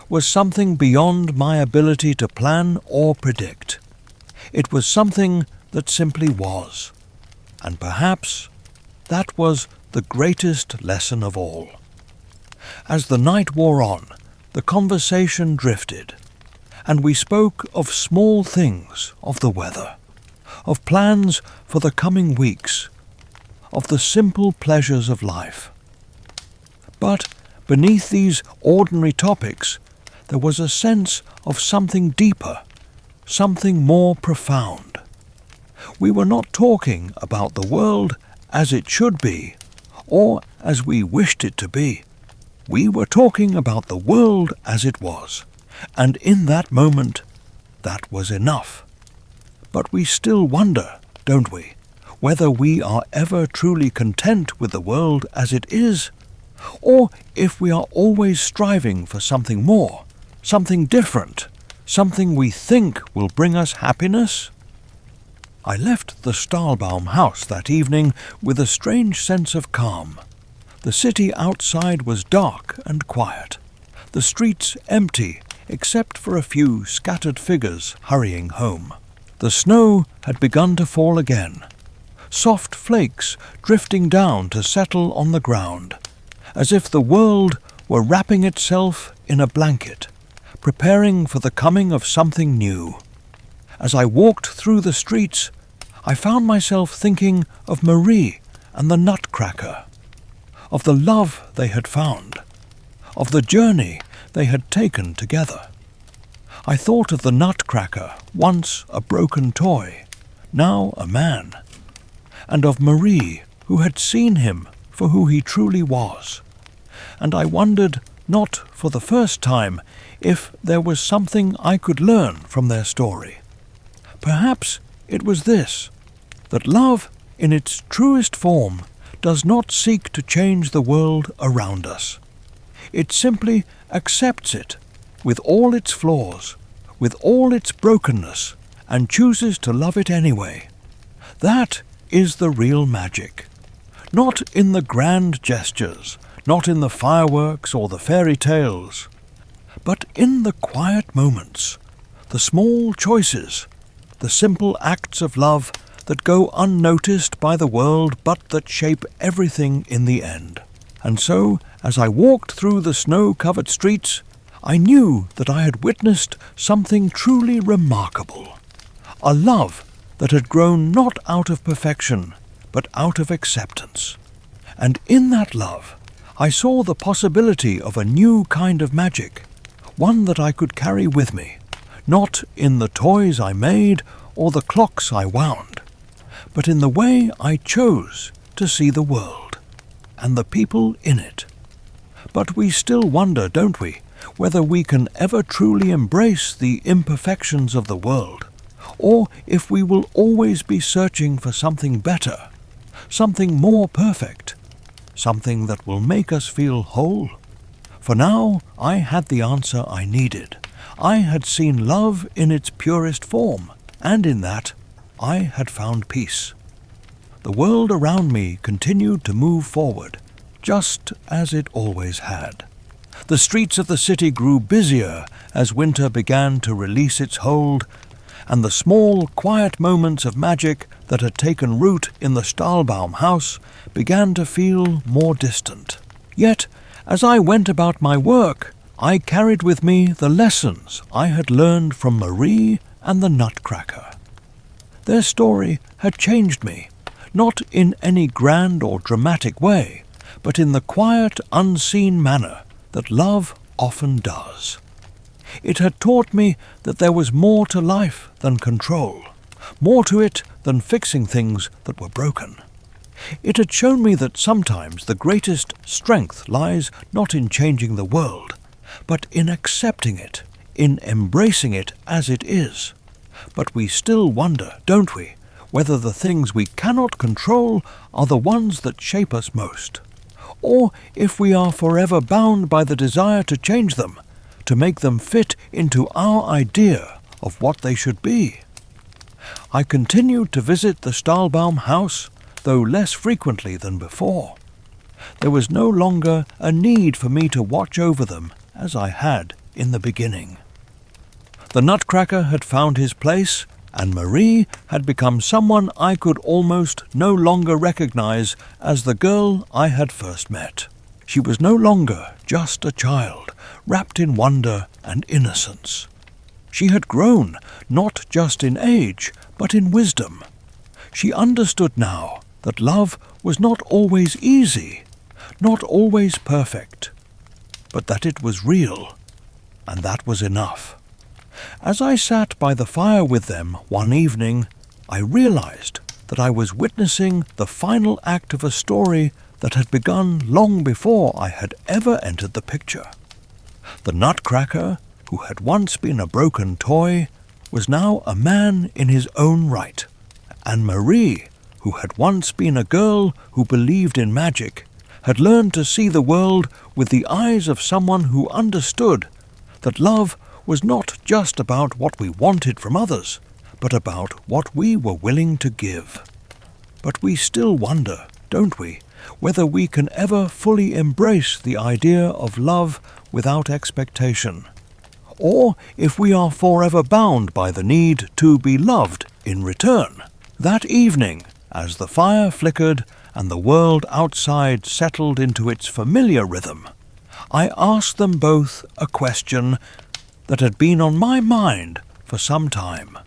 was something beyond my ability to plan or predict. It was something that simply was. And perhaps that was the greatest lesson of all. As the night wore on, the conversation drifted, and we spoke of small things, of the weather, of plans for the coming weeks, of the simple pleasures of life. But beneath these ordinary topics, there was a sense of something deeper, something more profound. We were not talking about the world as it should be, or as we wished it to be. We were talking about the world as it was, and in that moment, that was enough. But we still wonder, don't we, whether we are ever truly content with the world as it is, or if we are always striving for something more, something different, something we think will bring us happiness? I left the Stahlbaum house that evening with a strange sense of calm. The city outside was dark and quiet, the streets empty except for a few scattered figures hurrying home. The snow had begun to fall again, soft flakes drifting down to settle on the ground, as if the world were wrapping itself in a blanket, preparing for the coming of something new. As I walked through the streets, I found myself thinking of Marie and the Nutcracker, of the love they had found, of the journey they had taken together. I thought of the Nutcracker, once a broken toy, now a man, and of Marie, who had seen him for who he truly was. And I wondered, not for the first time, if there was something I could learn from their story. Perhaps it was this, that love, in its truest form, does not seek to change the world around us. It simply accepts it, with all its flaws, with all its brokenness, and chooses to love it anyway. That is the real magic. Not in the grand gestures, not in the fireworks or the fairy tales, but in the quiet moments, the small choices, the simple acts of love that go unnoticed by the world but that shape everything in the end. And so, as I walked through the snow-covered streets, I knew that I had witnessed something truly remarkable. A love that had grown not out of perfection, but out of acceptance. And in that love, I saw the possibility of a new kind of magic, one that I could carry with me, not in the toys I made or the clocks I wound, but in the way I chose to see the world, and the people in it. But we still wonder, don't we, whether we can ever truly embrace the imperfections of the world, or if we will always be searching for something better, something more perfect, something that will make us feel whole. For now I had the answer I needed. I had seen love in its purest form, and in that I had found peace. The world around me continued to move forward, just as it always had. The streets of the city grew busier as winter began to release its hold, and the small, quiet moments of magic that had taken root in the Stahlbaum house began to feel more distant. Yet, as I went about my work, I carried with me the lessons I had learned from Marie and the Nutcracker. Their story had changed me, not in any grand or dramatic way, but in the quiet, unseen manner that love often does. It had taught me that there was more to life than control, more to it than fixing things that were broken. It had shown me that sometimes the greatest strength lies not in changing the world, but in accepting it, in embracing it as it is. But we still wonder, don't we, whether the things we cannot control are the ones that shape us most, or if we are forever bound by the desire to change them, to make them fit into our idea of what they should be. I continued to visit the Stahlbaum house, though less frequently than before. There was no longer a need for me to watch over them as I had in the beginning. The Nutcracker had found his place, and Marie had become someone I could almost no longer recognize as the girl I had first met. She was no longer just a child, wrapped in wonder and innocence. She had grown, not just in age, but in wisdom. She understood now that love was not always easy, not always perfect, but that it was real, and that was enough. As I sat by the fire with them one evening, I realized that I was witnessing the final act of a story that had begun long before I had ever entered the picture. The Nutcracker, who had once been a broken toy, was now a man in his own right, and Marie, who had once been a girl who believed in magic, had learned to see the world with the eyes of someone who understood that love was not just about what we wanted from others, but about what we were willing to give. But we still wonder, don't we, whether we can ever fully embrace the idea of love without expectation, or if we are forever bound by the need to be loved in return. That evening, as the fire flickered and the world outside settled into its familiar rhythm, I asked them both a question that had been on my mind for some time.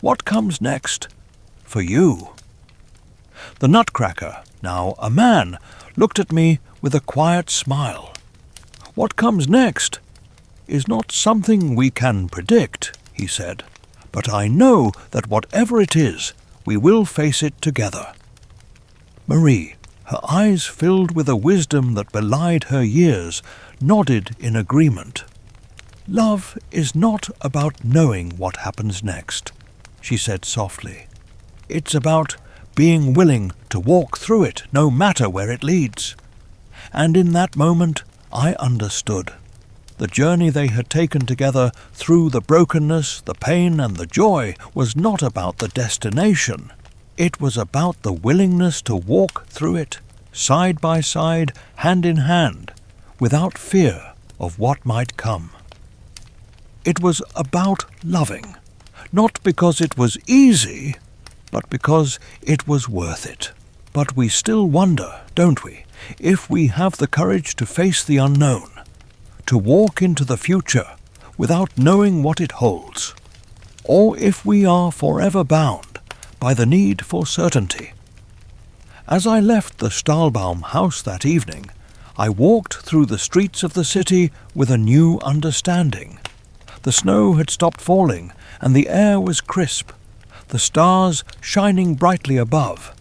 What comes next for you? The Nutcracker, now a man, looked at me with a quiet smile. What comes next is not something we can predict, he said, but I know that whatever it is, we will face it together." Marie, her eyes filled with a wisdom that belied her years, nodded in agreement. "Love is not about knowing what happens next," she said softly. "It's about being willing to walk through it no matter where it leads." And in that moment I understood. The journey they had taken together through the brokenness, the pain and the joy was not about the destination. It was about the willingness to walk through it, side by side, hand in hand, without fear of what might come. It was about loving, not because it was easy, but because it was worth it. But we still wonder, don't we, if we have the courage to face the unknown, to walk into the future without knowing what it holds, or if we are forever bound by the need for certainty. As I left the Stahlbaum house that evening, I walked through the streets of the city with a new understanding. The snow had stopped falling, and the air was crisp, the stars shining brightly above.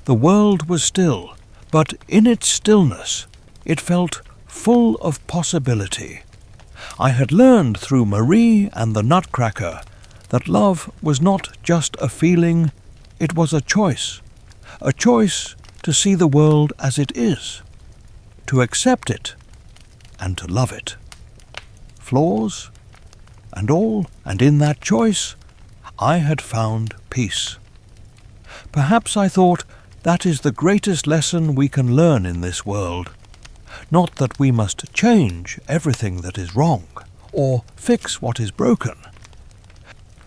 The world was still, but in its stillness it felt full of possibility. I had learned through Marie and the Nutcracker that love was not just a feeling, it was a choice to see the world as it is, to accept it and to love it. Flaws and all, and in that choice I had found peace. Perhaps I thought that is the greatest lesson we can learn in this world. Not that we must change everything that is wrong, or fix what is broken,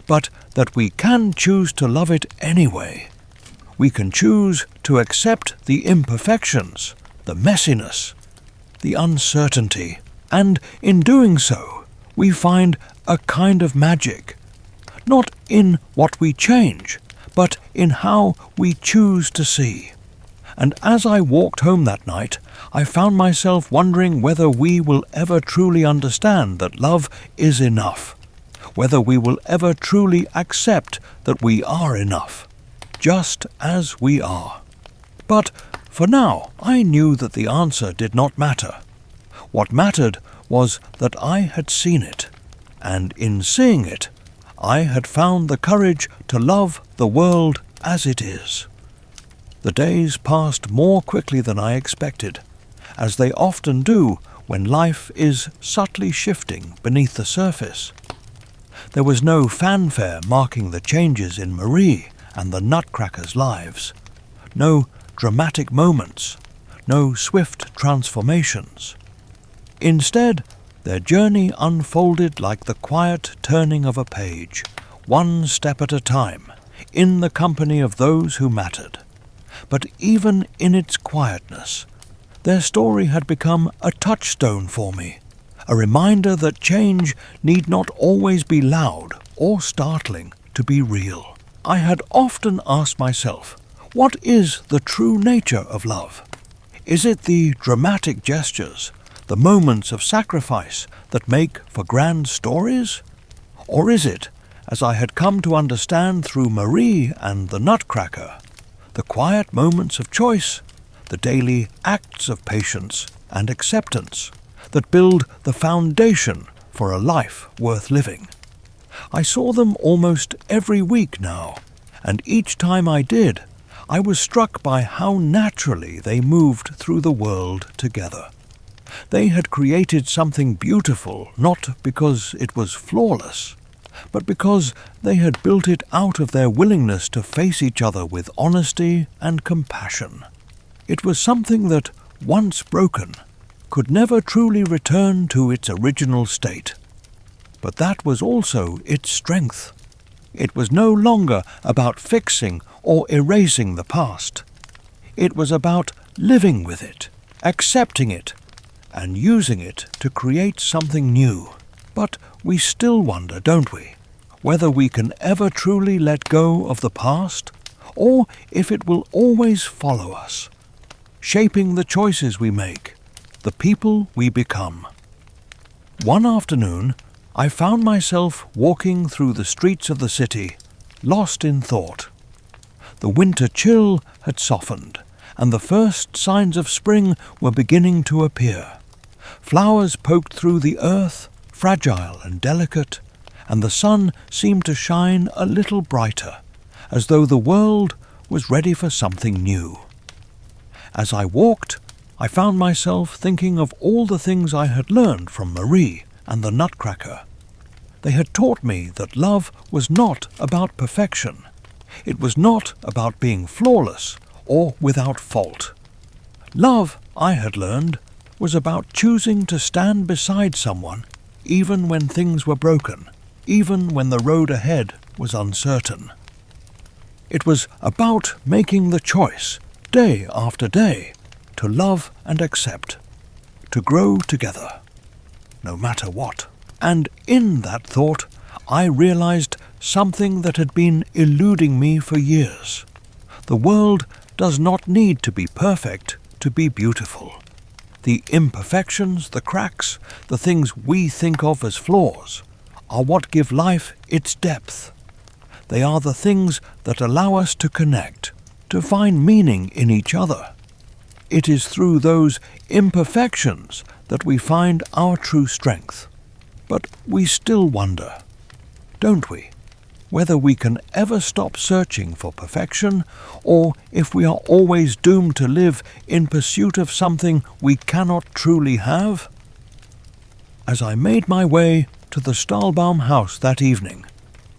but that we can choose to love it anyway. We can choose to accept the imperfections, the messiness, the uncertainty, and in doing so, we find a kind of magic, not in what we change, but in how we choose to see. And as I walked home that night, I found myself wondering whether we will ever truly understand that love is enough, whether we will ever truly accept that we are enough, just as we are. But for now, I knew that the answer did not matter. What mattered was that I had seen it, and in seeing it, I had found the courage to love the world as it is. The days passed more quickly than I expected, as they often do when life is subtly shifting beneath the surface. There was no fanfare marking the changes in Marie and the Nutcracker's lives, no dramatic moments, no swift transformations. Instead, their journey unfolded like the quiet turning of a page, one step at a time, in the company of those who mattered. But even in its quietness, their story had become a touchstone for me, a reminder that change need not always be loud or startling to be real. I had often asked myself, what is the true nature of love? Is it the dramatic gestures, the moments of sacrifice that make for grand stories? Or is it, as I had come to understand through Marie and the Nutcracker, the quiet moments of choice, the daily acts of patience and acceptance that build the foundation for a life worth living? I saw them almost every week now, and each time I did, I was struck by how naturally they moved through the world together. They had created something beautiful not because it was flawless, but because they had built it out of their willingness to face each other with honesty and compassion. It was something that, once broken, could never truly return to its original state. But that was also its strength. It was no longer about fixing or erasing the past. It was about living with it, accepting it, and using it to create something new. But we still wonder, don't we, whether we can ever truly let go of the past, or if it will always follow us, shaping the choices we make, the people we become. One afternoon, I found myself walking through the streets of the city, lost in thought. The winter chill had softened, and the first signs of spring were beginning to appear. Flowers poked through the earth, fragile and delicate, and the sun seemed to shine a little brighter, as though the world was ready for something new. As I walked, I found myself thinking of all the things I had learned from Marie and the Nutcracker. They had taught me that love was not about perfection. It was not about being flawless or without fault. Love, I had learned, was about choosing to stand beside someone even when things were broken, even when the road ahead was uncertain. It was about making the choice, day after day, to love and accept, to grow together, no matter what. And in that thought, I realized something that had been eluding me for years. The world does not need to be perfect to be beautiful. The imperfections, the cracks, the things we think of as flaws, are what give life its depth. They are the things that allow us to connect, to find meaning in each other. It is through those imperfections that we find our true strength. But we still wonder, don't we, whether we can ever stop searching for perfection, or if we are always doomed to live in pursuit of something we cannot truly have? As I made my way to the Stahlbaum house that evening,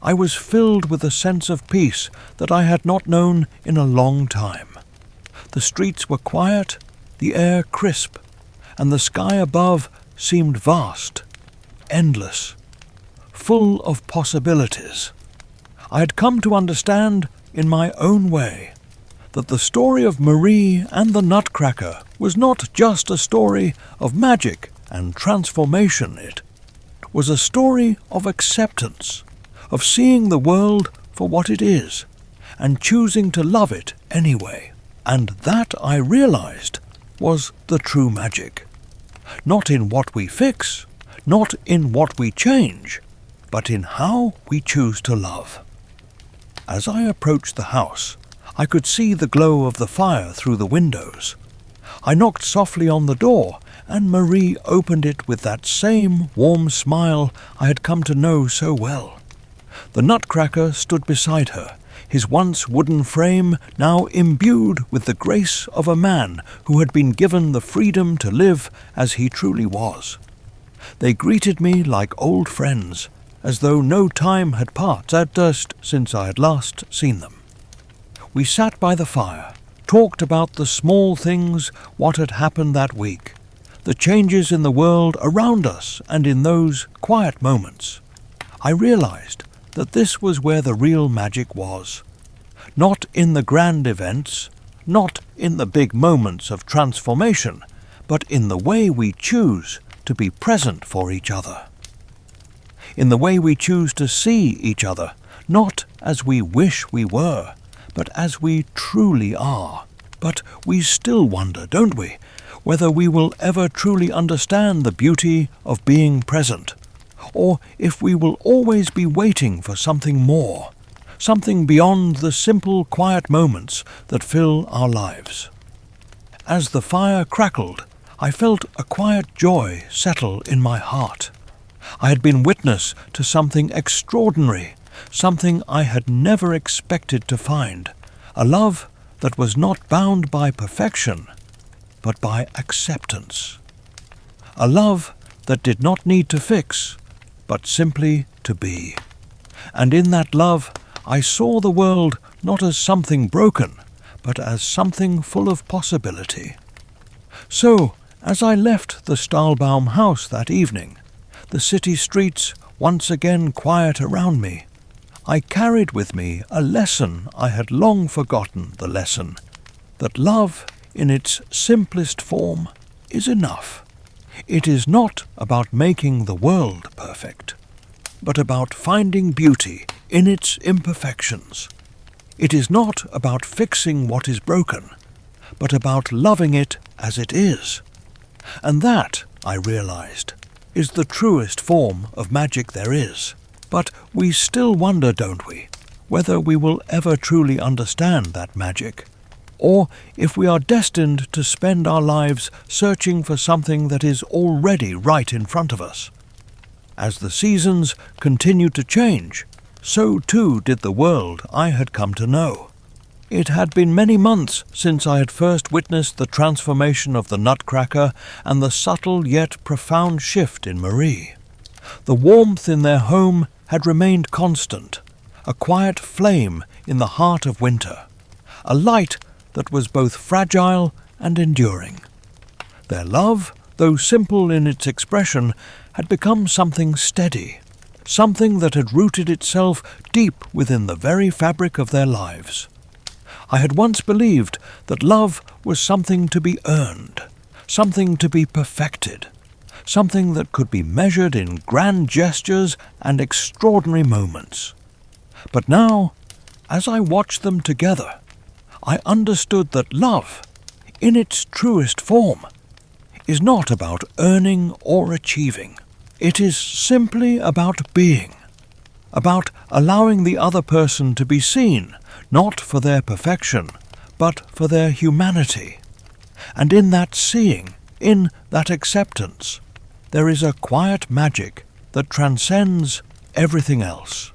I was filled with a sense of peace that I had not known in a long time. The streets were quiet, the air crisp, and the sky above seemed vast, endless, full of possibilities. I had come to understand, in my own way, that the story of Marie and the Nutcracker was not just a story of magic and transformation. It was a story of acceptance, of seeing the world for what it is, and choosing to love it anyway. And that, I realized, was the true magic. Not in what we fix, not in what we change, but in how we choose to love. As I approached the house, I could see the glow of the fire through the windows. I knocked softly on the door, and Marie opened it with that same warm smile I had come to know so well. The Nutcracker stood beside her, his once wooden frame now imbued with the grace of a man who had been given the freedom to live as he truly was. They greeted me like old friends, as though no time had passed since I had last seen them. We sat by the fire, talked about the small things, what had happened that week, the changes in the world around us, and in those quiet moments, I realized that this was where the real magic was. Not in the grand events, not in the big moments of transformation, but in the way we choose to be present for each other. In the way we choose to see each other, not as we wish we were, but as we truly are. But we still wonder, don't we, whether we will ever truly understand the beauty of being present, or if we will always be waiting for something more, something beyond the simple, quiet moments that fill our lives. As the fire crackled, I felt a quiet joy settle in my heart. I had been witness to something extraordinary, something I had never expected to find, a love that was not bound by perfection, but by acceptance. A love that did not need to fix, but simply to be. And in that love, I saw the world not as something broken, but as something full of possibility. So, as I left the Stahlbaum house that evening, the city streets once again quiet around me, I carried with me a lesson I had long forgotten, the lesson that love, in its simplest form, is enough. It is not about making the world perfect, but about finding beauty in its imperfections. It is not about fixing what is broken, but about loving it as it is. And that, I realized, is the truest form of magic there is. But we still wonder, don't we, whether we will ever truly understand that magic, or if we are destined to spend our lives searching for something that is already right in front of us. As the seasons continued to change, so too did the world I had come to know. It had been many months since I had first witnessed the transformation of the Nutcracker and the subtle yet profound shift in Marie. The warmth in their home had remained constant, a quiet flame in the heart of winter, a light that was both fragile and enduring. Their love, though simple in its expression, had become something steady, something that had rooted itself deep within the very fabric of their lives. I had once believed that love was something to be earned, something to be perfected, something that could be measured in grand gestures and extraordinary moments. But now, as I watched them together, I understood that love, in its truest form, is not about earning or achieving. It is simply about being, about allowing the other person to be seen, not for their perfection, but for their humanity. And in that seeing, in that acceptance, there is a quiet magic that transcends everything else.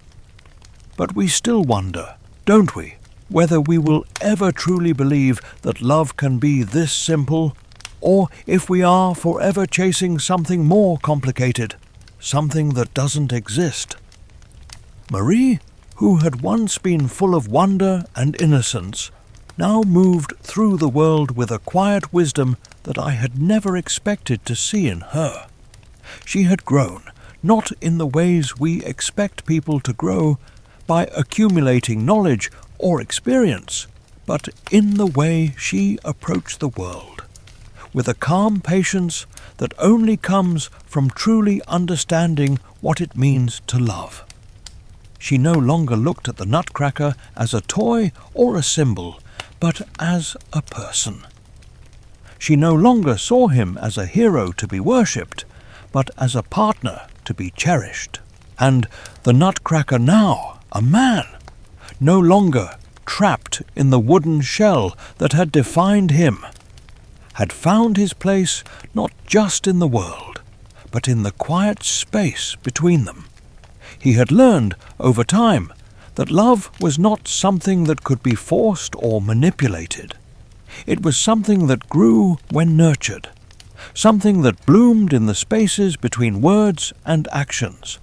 But we still wonder, don't we, whether we will ever truly believe that love can be this simple, or if we are forever chasing something more complicated, something that doesn't exist. Marie, who had once been full of wonder and innocence, now moved through the world with a quiet wisdom that I had never expected to see in her. She had grown, not in the ways we expect people to grow, by accumulating knowledge or experience, but in the way she approached the world, with a calm patience that only comes from truly understanding what it means to love. She no longer looked at the Nutcracker as a toy or a symbol, but as a person. She no longer saw him as a hero to be worshipped, but as a partner to be cherished. And the Nutcracker now, a man, no longer trapped in the wooden shell that had defined him, had found his place not just in the world, but in the quiet space between them. He had learned, over time, that love was not something that could be forced or manipulated. It was something that grew when nurtured, something that bloomed in the spaces between words and actions,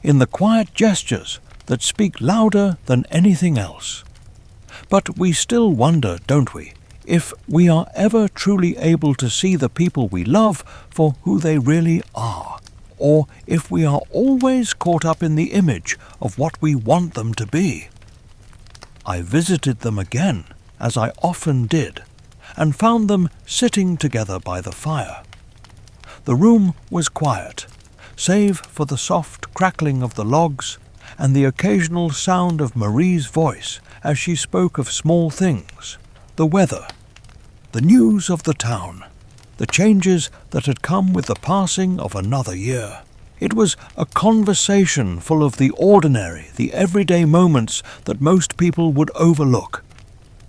in the quiet gestures that speak louder than anything else. But we still wonder, don't we, if we are ever truly able to see the people we love for who they really are, or if we are always caught up in the image of what we want them to be. I visited them again, as I often did, and found them sitting together by the fire. The room was quiet, save for the soft crackling of the logs and the occasional sound of Marie's voice as she spoke of small things, the weather, the news of the town, the changes that had come with the passing of another year. It was a conversation full of the ordinary, the everyday moments that most people would overlook.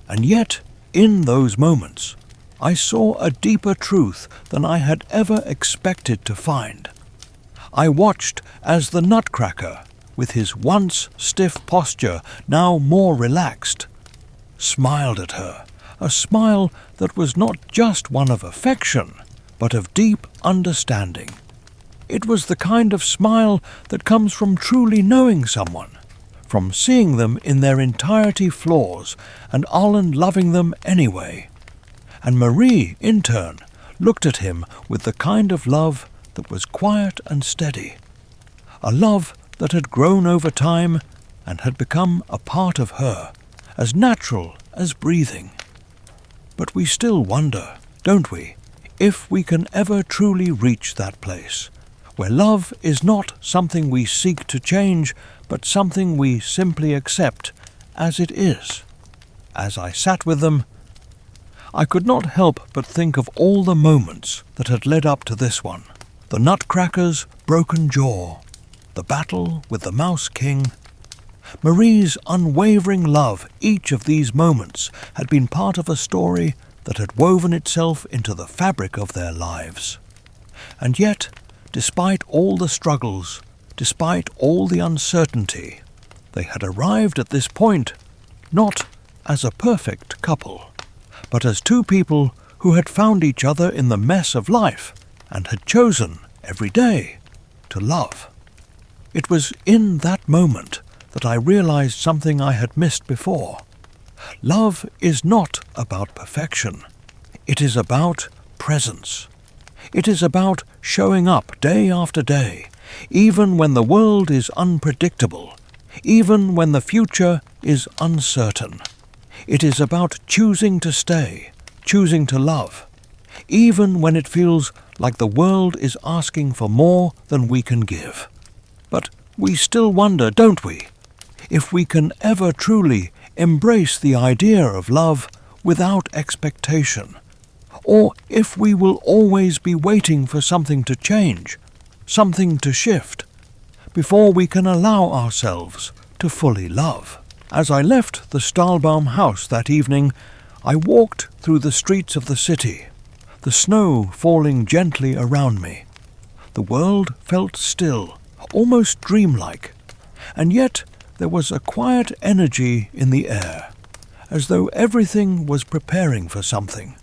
And yet, in those moments, I saw a deeper truth than I had ever expected to find. I watched as the Nutcracker, with his once stiff posture now more relaxed, smiled at her, a smile that was not just one of affection, but of deep understanding. It was the kind of smile that comes from truly knowing someone, from seeing them in their entirety flaws and Arlen loving them anyway. And Marie, in turn, looked at him with the kind of love that was quiet and steady, a love that had grown over time and had become a part of her, as natural as breathing. But we still wonder, don't we, if we can ever truly reach that place, where love is not something we seek to change, but something we simply accept as it is. As I sat with them, I could not help but think of all the moments that had led up to this one. The Nutcracker's broken jaw, the battle with the Mouse King, Marie's unwavering love each of these moments had been part of a story that had woven itself into the fabric of their lives. And yet, despite all the struggles, despite all the uncertainty, they had arrived at this point not as a perfect couple, but as two people who had found each other in the mess of life and had chosen, every day, to love. It was in that moment that I realized something I had missed before. Love is not about perfection. It is about presence. It is about showing up day after day, even when the world is unpredictable, even when the future is uncertain. It is about choosing to stay, choosing to love, even when it feels like the world is asking for more than we can give. But we still wonder, don't we, if we can ever truly embrace the idea of love without expectation, or if we will always be waiting for something to change, something to shift, before we can allow ourselves to fully love. As I left the Stahlbaum house that evening, I walked through the streets of the city, the snow falling gently around me. The world felt still, almost dreamlike, and yet there was a quiet energy in the air, as though everything was preparing for something.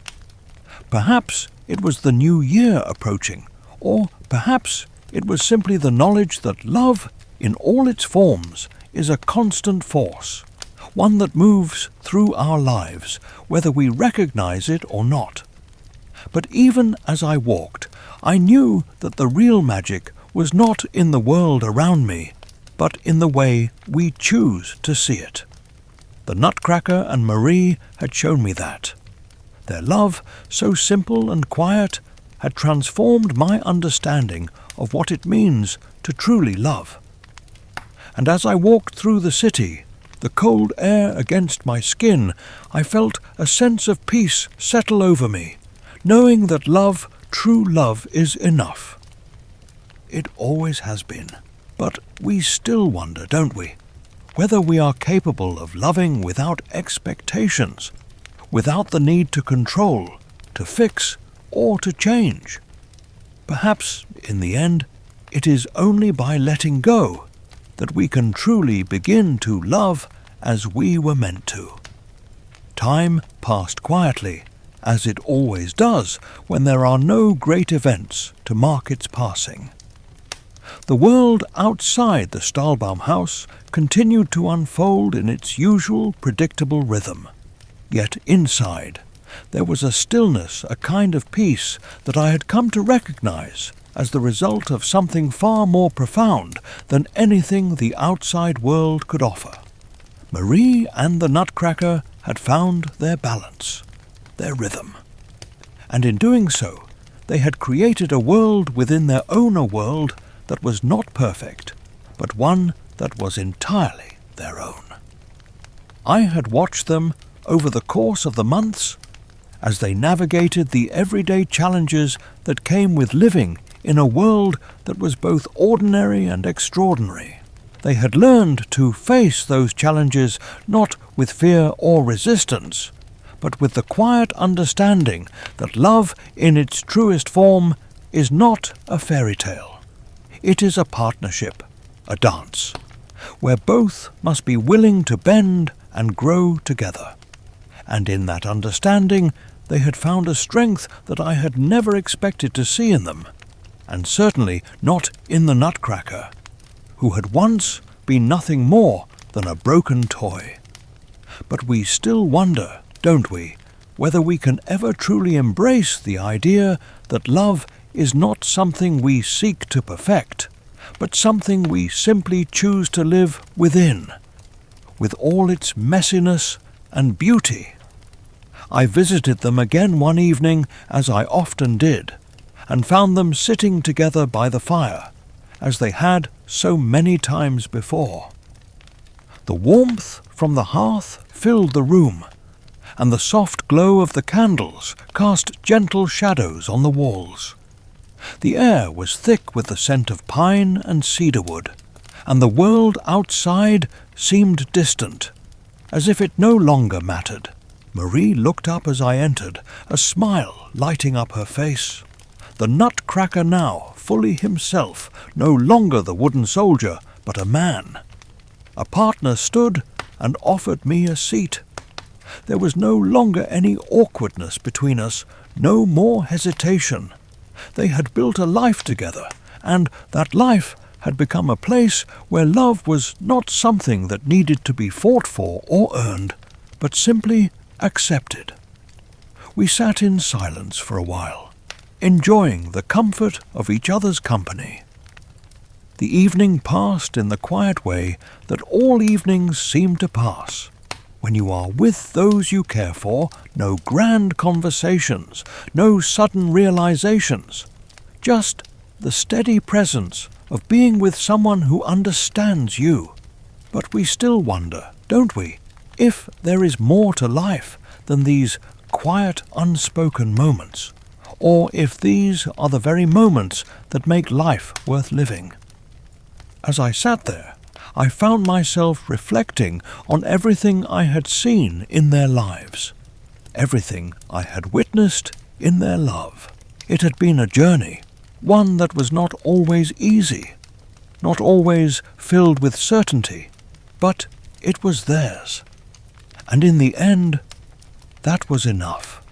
Perhaps it was the new year approaching, or perhaps it was simply the knowledge that love, in all its forms, is a constant force, one that moves through our lives, whether we recognize it or not. But even as I walked, I knew that the real magic was not in the world around me, but in the way we choose to see it. The Nutcracker and Marie had shown me that. Their love, so simple and quiet, had transformed my understanding of what it means to truly love. And as I walked through the city, the cold air against my skin, I felt a sense of peace settle over me, knowing that love, true love, is enough. It always has been. But we still wonder, don't we, whether we are capable of loving without expectations, without the need to control, to fix, or to change. Perhaps, in the end, it is only by letting go that we can truly begin to love as we were meant to. Time passed quietly, as it always does when there are no great events to mark its passing. The world outside the Stahlbaum house continued to unfold in its usual predictable rhythm. Yet inside, there was a stillness, a kind of peace that I had come to recognize as the result of something far more profound than anything the outside world could offer. Marie and the Nutcracker had found their balance, their rhythm. And in doing so, they had created a world within their own world that was not perfect, but one that was entirely their own. I had watched them over the course of the months as they navigated the everyday challenges that came with living in a world that was both ordinary and extraordinary. They had learned to face those challenges not with fear or resistance, but with the quiet understanding that love in its truest form is not a fairy tale. It is a partnership, a dance, where both must be willing to bend and grow together. And in that understanding, they had found a strength that I had never expected to see in them, and certainly not in the Nutcracker, who had once been nothing more than a broken toy. But we still wonder, don't we, whether we can ever truly embrace the idea that love is not something we seek to perfect, but something we simply choose to live within, with all its messiness and beauty. I visited them again one evening, as I often did, and found them sitting together by the fire, as they had so many times before. The warmth from the hearth filled the room, and the soft glow of the candles cast gentle shadows on the walls. The air was thick with the scent of pine and cedarwood, and the world outside seemed distant, as if it no longer mattered. Marie looked up as I entered, a smile lighting up her face. The Nutcracker now, fully himself, no longer the wooden soldier, but a man. A partner stood and offered me a seat. There was no longer any awkwardness between us, no more hesitation. They had built a life together, and that life had become a place where love was not something that needed to be fought for or earned, but simply accepted. We sat in silence for a while, enjoying the comfort of each other's company. The evening passed in the quiet way that all evenings seem to pass. When you are with those you care for, no grand conversations, no sudden realizations, just the steady presence of being with someone who understands you. But we still wonder, don't we, if there is more to life than these quiet, unspoken moments, or if these are the very moments that make life worth living. As I sat there, I found myself reflecting on everything I had seen in their lives, everything I had witnessed in their love. It had been a journey, one that was not always easy, not always filled with certainty, but it was theirs. And in the end, that was enough.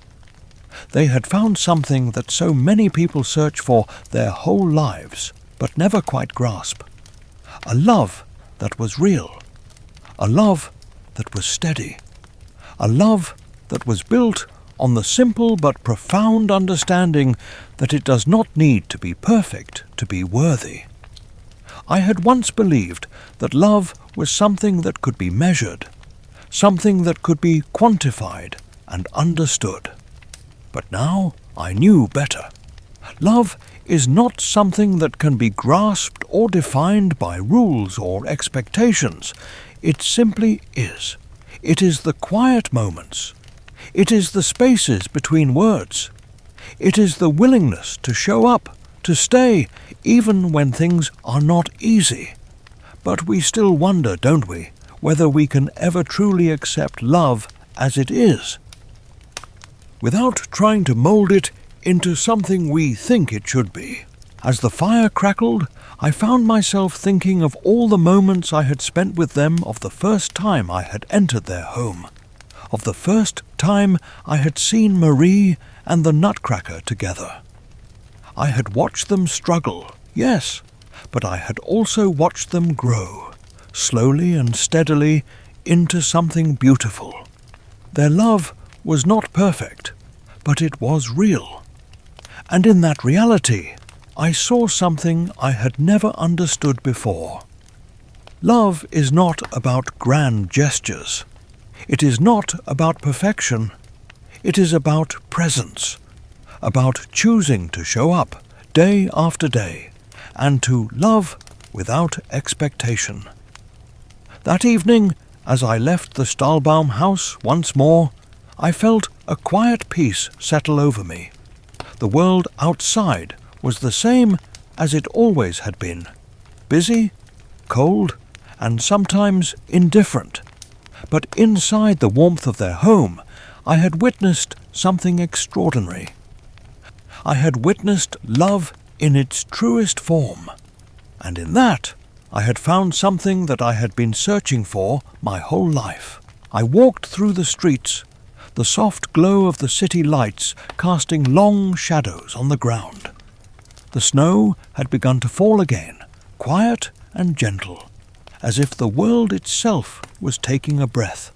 They had found something that so many people search for their whole lives, but never quite grasp. A love that was real, a love that was steady, a love that was built on the simple but profound understanding that it does not need to be perfect to be worthy. I had once believed that love was something that could be measured, something that could be quantified and understood. But now I knew better. Love is not something that can be grasped or defined by rules or expectations. It simply is. It is the quiet moments. It is the spaces between words. It is the willingness to show up, to stay, even when things are not easy. But we still wonder, don't we, whether we can ever truly accept love as it is, without trying to mold it into something we think it should be. As the fire crackled, I found myself thinking of all the moments I had spent with them, of the first time I had entered their home, of the first time I had seen Marie and the Nutcracker together. I had watched them struggle, yes, but I had also watched them grow, slowly and steadily, into something beautiful. Their love was not perfect, but it was real. And in that reality, I saw something I had never understood before. Love is not about grand gestures. It is not about perfection. It is about presence, about choosing to show up day after day, and to love without expectation. That evening, as I left the Stahlbaum house once more, I felt a quiet peace settle over me. The world outside was the same as it always had been, busy, cold, and sometimes indifferent. But inside the warmth of their home, I had witnessed something extraordinary. I had witnessed love in its truest form, and in that I had found something that I had been searching for my whole life. I walked through the streets, the soft glow of the city lights casting long shadows on the ground. The snow had begun to fall again, quiet and gentle, as if the world itself was taking a breath,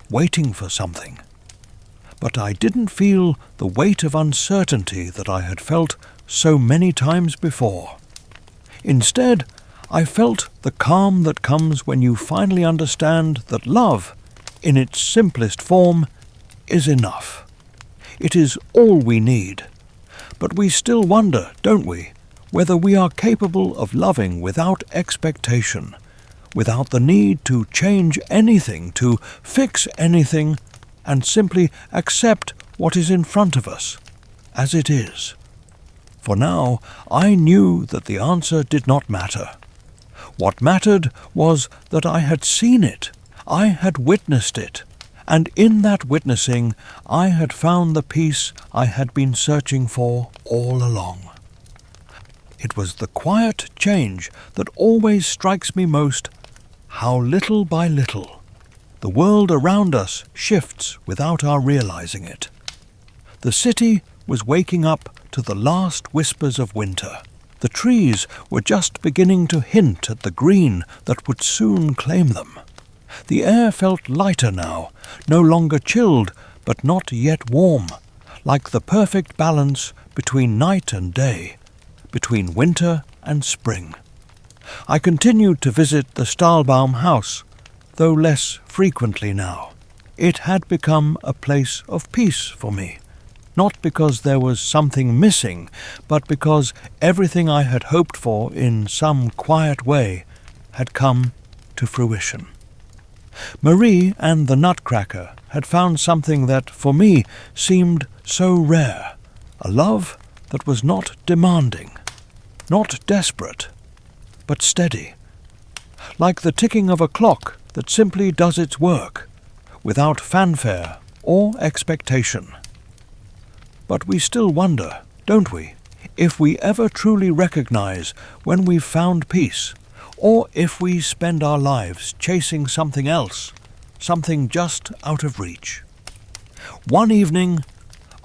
waiting for something. But I didn't feel the weight of uncertainty that I had felt so many times before. Instead, I felt the calm that comes when you finally understand that love, in its simplest form, is enough. It is all we need. But we still wonder, don't we, whether we are capable of loving without expectation, without the need to change anything, to fix anything, and simply accept what is in front of us, as it is. For now, I knew that the answer did not matter. What mattered was that I had seen it, I had witnessed it, and in that witnessing I had found the peace I had been searching for all along. It was the quiet change that always strikes me most, how little by little the world around us shifts without our realizing it. The city was waking up to the last whispers of winter. The trees were just beginning to hint at the green that would soon claim them. The air felt lighter now, no longer chilled, but not yet warm, like the perfect balance between night and day, between winter and spring. I continued to visit the Stahlbaum house, though less frequently now. It had become a place of peace for me, not because there was something missing, but because everything I had hoped for in some quiet way had come to fruition. Marie and the Nutcracker had found something that, for me, seemed so rare, a love that was not demanding, not desperate, but steady, like the ticking of a clock that simply does its work, without fanfare or expectation. But we still wonder, don't we, if we ever truly recognize when we've found peace, or if we spend our lives chasing something else, something just out of reach. One evening,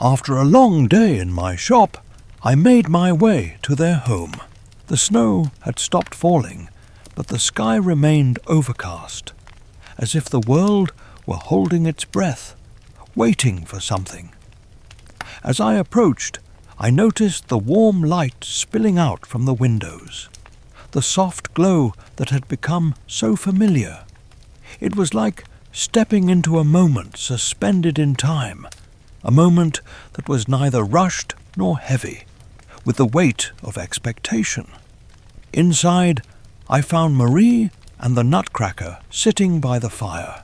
after a long day in my shop, I made my way to their home. The snow had stopped falling, but the sky remained overcast, as if the world were holding its breath, waiting for something. As I approached, I noticed the warm light spilling out from the windows, the soft glow that had become so familiar. It was like stepping into a moment suspended in time, a moment that was neither rushed nor heavy, with the weight of expectation. Inside, I found Marie and the Nutcracker sitting by the fire,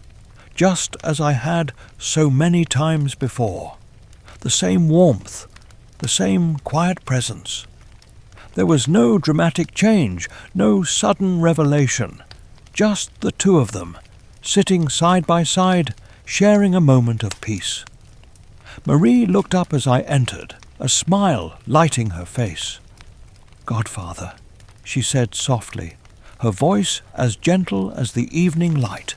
just as I had so many times before. The same warmth, the same quiet presence. There was no dramatic change, no sudden revelation, just the two of them, sitting side by side, sharing a moment of peace. Marie looked up as I entered, a smile lighting her face. "Godfather," she said softly, her voice as gentle as the evening light.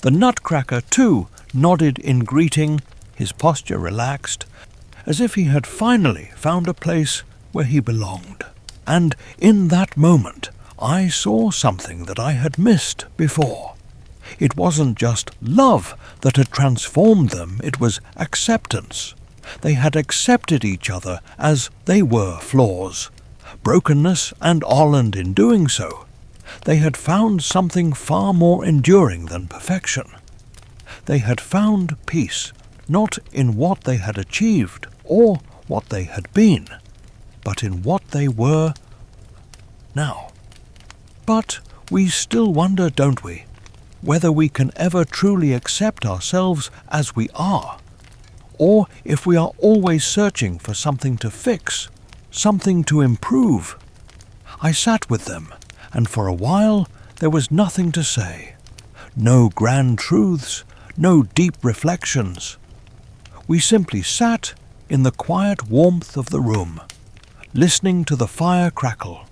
The Nutcracker, too, nodded in greeting, his posture relaxed, as if he had finally found a place where he belonged. And in that moment, I saw something that I had missed before. It wasn't just love that had transformed them, it was acceptance. They had accepted each other as they were flaws, brokenness and all, and in doing so, they had found something far more enduring than perfection. They had found peace, not in what they had achieved or what they had been, but in what they were now. But we still wonder, don't we, whether we can ever truly accept ourselves as we are, or if we are always searching for something to fix, something to improve. I sat with them, and for a while there was nothing to say. No grand truths, no deep reflections. We simply sat in the quiet warmth of the room, listening to the fire crackle,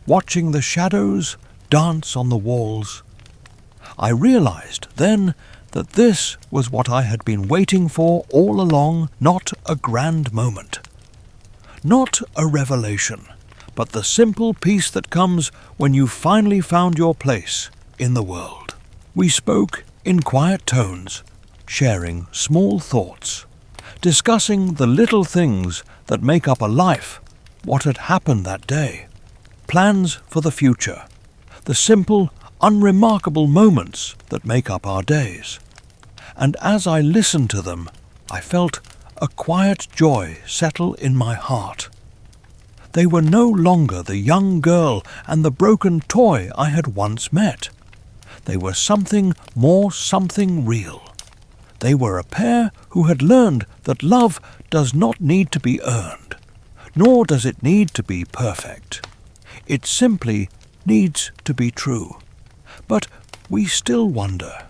watching the shadows dance on the walls. I realized then that this was what I had been waiting for all along, not a grand moment, not a revelation, but the simple peace that comes when you finally found your place in the world. We spoke in quiet tones, sharing small thoughts, discussing the little things that make up a life, what had happened that day, plans for the future, the simple, unremarkable moments that make up our days. And as I listened to them, I felt a quiet joy settle in my heart. They were no longer the young girl and the broken toy I had once met. They were something more, something real. They were a pair who had learned that love does not need to be earned, nor does it need to be perfect. It simply needs to be true. But we still wonder,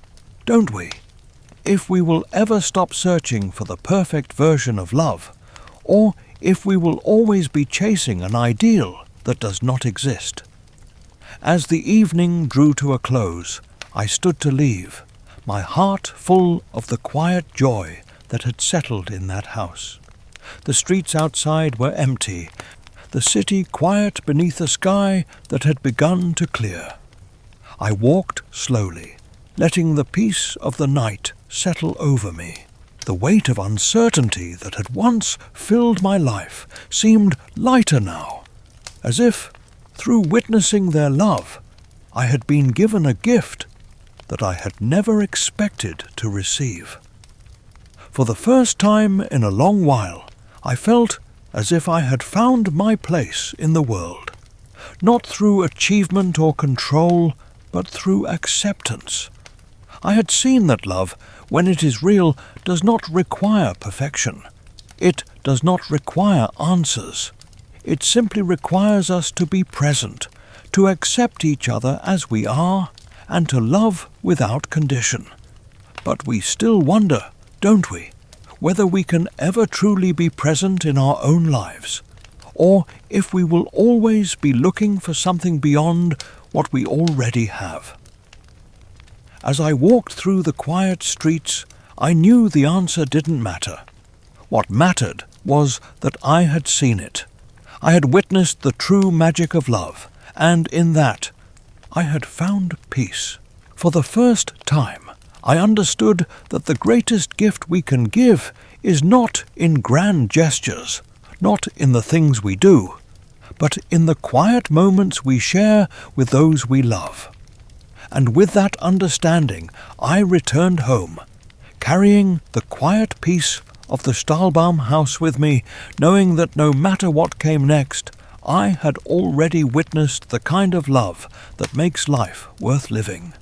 don't we, if we will ever stop searching for the perfect version of love, or if we will always be chasing an ideal that does not exist. As the evening drew to a close, I stood to leave, my heart full of the quiet joy that had settled in that house. The streets outside were empty, the city quiet beneath a sky that had begun to clear. I walked slowly, letting the peace of the night settle over me. The weight of uncertainty that had once filled my life seemed lighter now, as if, through witnessing their love, I had been given a gift that I had never expected to receive. For the first time in a long while, I felt as if I had found my place in the world, not through achievement or control, but through acceptance. I had seen that love, when it is real, does not require perfection. It does not require answers. It simply requires us to be present, to accept each other as we are, and to love without condition. But we still wonder, don't we, whether we can ever truly be present in our own lives, or if we will always be looking for something beyond what we already have. As I walked through the quiet streets, I knew the answer didn't matter. What mattered was that I had seen it. I had witnessed the true magic of love, and in that, I had found peace. For the first time, I understood that the greatest gift we can give is not in grand gestures, not in the things we do, but in the quiet moments we share with those we love. And with that understanding, I returned home, carrying the quiet peace of the Stahlbaum house with me, knowing that no matter what came next, I had already witnessed the kind of love that makes life worth living.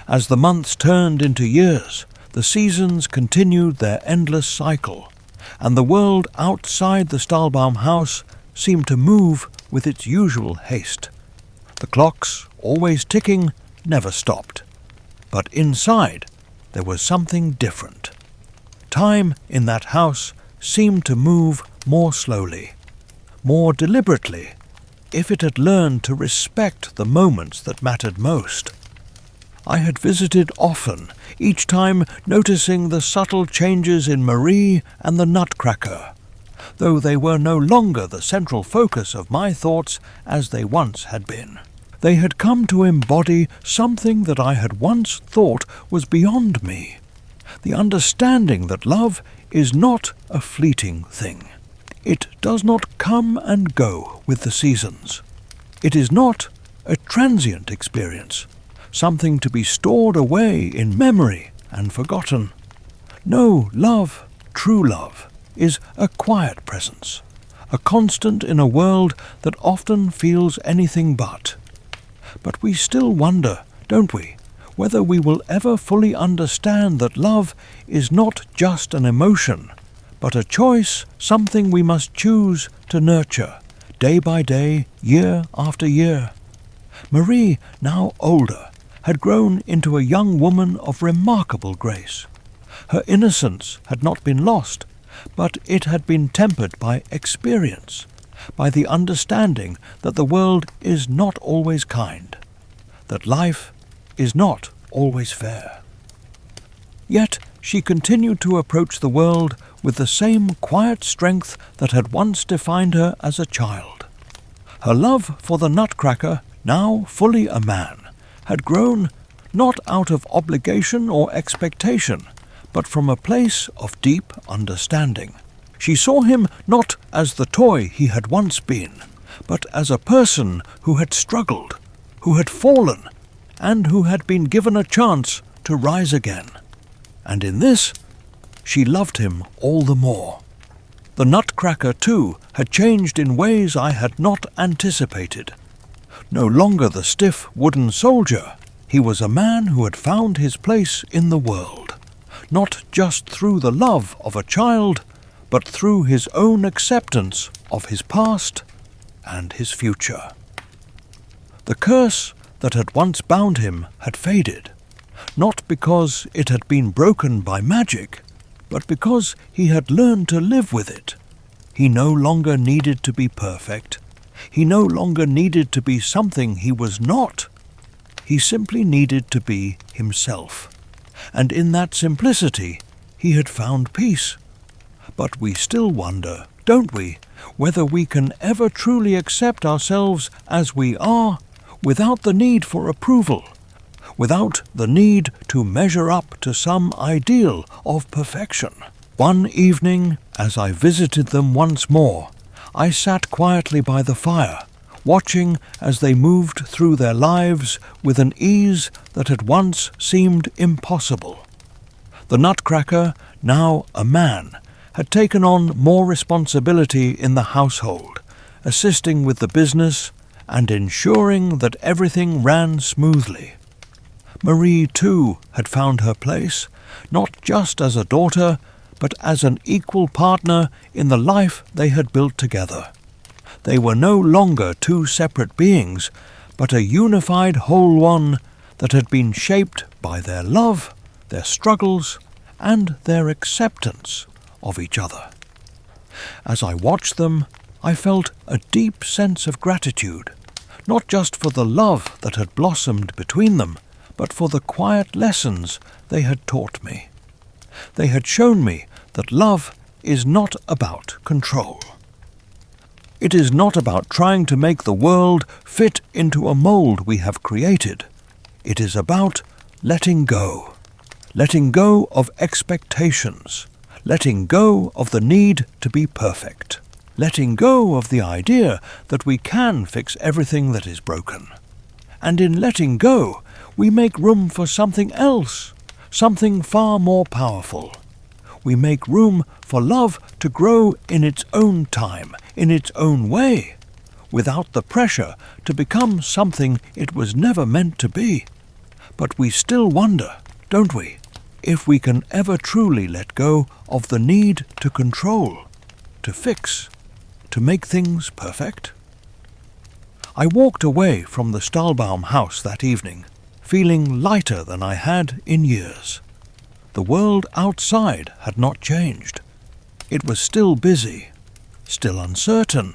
As the months turned into years, the seasons continued their endless cycle, and the world outside the Stahlbaum house seemed to move with its usual haste. The clocks, always ticking, never stopped. But inside, there was something different. Time in that house seemed to move more slowly, more deliberately, if it had learned to respect the moments that mattered most. I had visited often, each time noticing the subtle changes in Marie and the Nutcracker, though they were no longer the central focus of my thoughts as they once had been. They had come to embody something that I had once thought was beyond me, the understanding that love is not a fleeting thing. It does not come and go with the seasons. It is not a transient experience, something to be stored away in memory and forgotten. No, love, true love, is a quiet presence, a constant in a world that often feels anything but. But we still wonder, don't we, whether we will ever fully understand that love is not just an emotion, but a choice, something we must choose to nurture, day by day, year after year. Marie, now older, had grown into a young woman of remarkable grace. Her innocence had not been lost, but it had been tempered by experience, by the understanding that the world is not always kind, that life is not always fair. Yet she continued to approach the world with the same quiet strength that had once defined her as a child. Her love for the Nutcracker, now fully a man, had grown not out of obligation or expectation, but from a place of deep understanding. She saw him not as the toy he had once been, but as a person who had struggled, who had fallen, and who had been given a chance to rise again. And in this, she loved him all the more. The Nutcracker, too, had changed in ways I had not anticipated. No longer the stiff wooden soldier, he was a man who had found his place in the world, not just through the love of a child, but through his own acceptance of his past and his future. The The curse that had once bound him had faded, not because it had been broken by magic, but because he had learned to live with it. He no longer needed to be perfect. He no longer needed to be something he was not. He simply needed to be himself. And in that simplicity, he had found peace. But we still wonder, don't we, whether we can ever truly accept ourselves as we are, without the need for approval, without the need to measure up to some ideal of perfection. One evening, as I visited them once more, I sat quietly by the fire, watching as they moved through their lives with an ease that had once seemed impossible. The Nutcracker, now a man, had taken on more responsibility in the household, assisting with the business and ensuring that everything ran smoothly. Marie, too, had found her place, not just as a daughter, but as an equal partner in the life they had built together. They were no longer two separate beings, but a unified whole one that had been shaped by their love, their struggles, and their acceptance of each other. As I watched them, I felt a deep sense of gratitude, not just for the love that had blossomed between them, but for the quiet lessons they had taught me. They had shown me that love is not about control. It is not about trying to make the world fit into a mold we have created. It is about letting go of expectations, letting go of the need to be perfect, letting go of the idea that we can fix everything that is broken. And in letting go, we make room for something else, something far more powerful. We make room for love to grow in its own time, in its own way, without the pressure to become something it was never meant to be. But we still wonder, don't we, if we can ever truly let go of the need to control, to fix, to make things perfect? I walked away from the Stahlbaum house that evening, feeling lighter than I had in years. The world outside had not changed. It was still busy, still uncertain,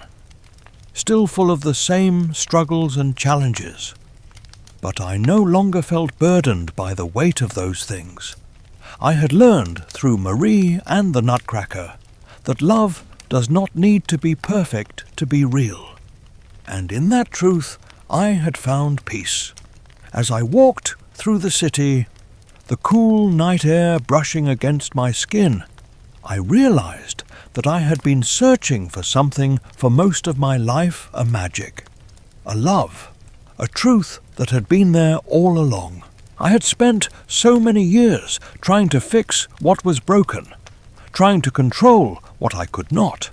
still full of the same struggles and challenges. But I no longer felt burdened by the weight of those things. I had learned through Marie and the Nutcracker that love does not need to be perfect to be real. And in that truth I had found peace. As I walked through the city, the cool night air brushing against my skin, I realized that I had been searching for something for most of my life, a magic, a love, a truth that had been there all along. I had spent so many years trying to fix what was broken, trying to control what I could not,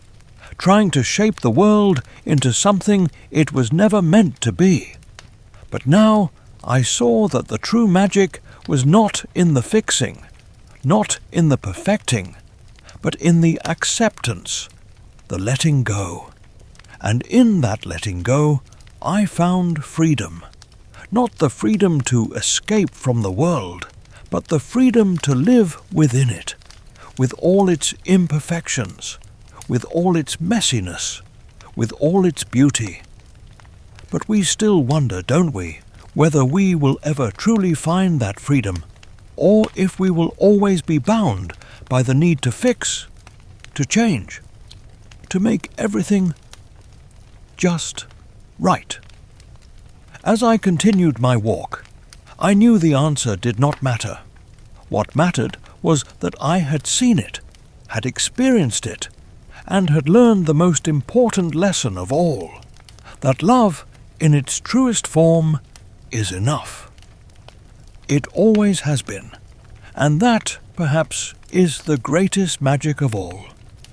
trying to shape the world into something it was never meant to be. But now I saw that the true magic was not in the fixing, not in the perfecting, but in the acceptance, the letting go. And in that letting go, I found freedom. Not the freedom to escape from the world, but the freedom to live within it, with all its imperfections, with all its messiness, with all its beauty. But we still wonder, don't we, whether we will ever truly find that freedom, or if we will always be bound by the need to fix, to change, to make everything just right. As I continued my walk, I knew the answer did not matter. What mattered was that I had seen it, had experienced it, and had learned the most important lesson of all, that love, in its truest form, is enough. It always has been, and that, perhaps, is the greatest magic of all.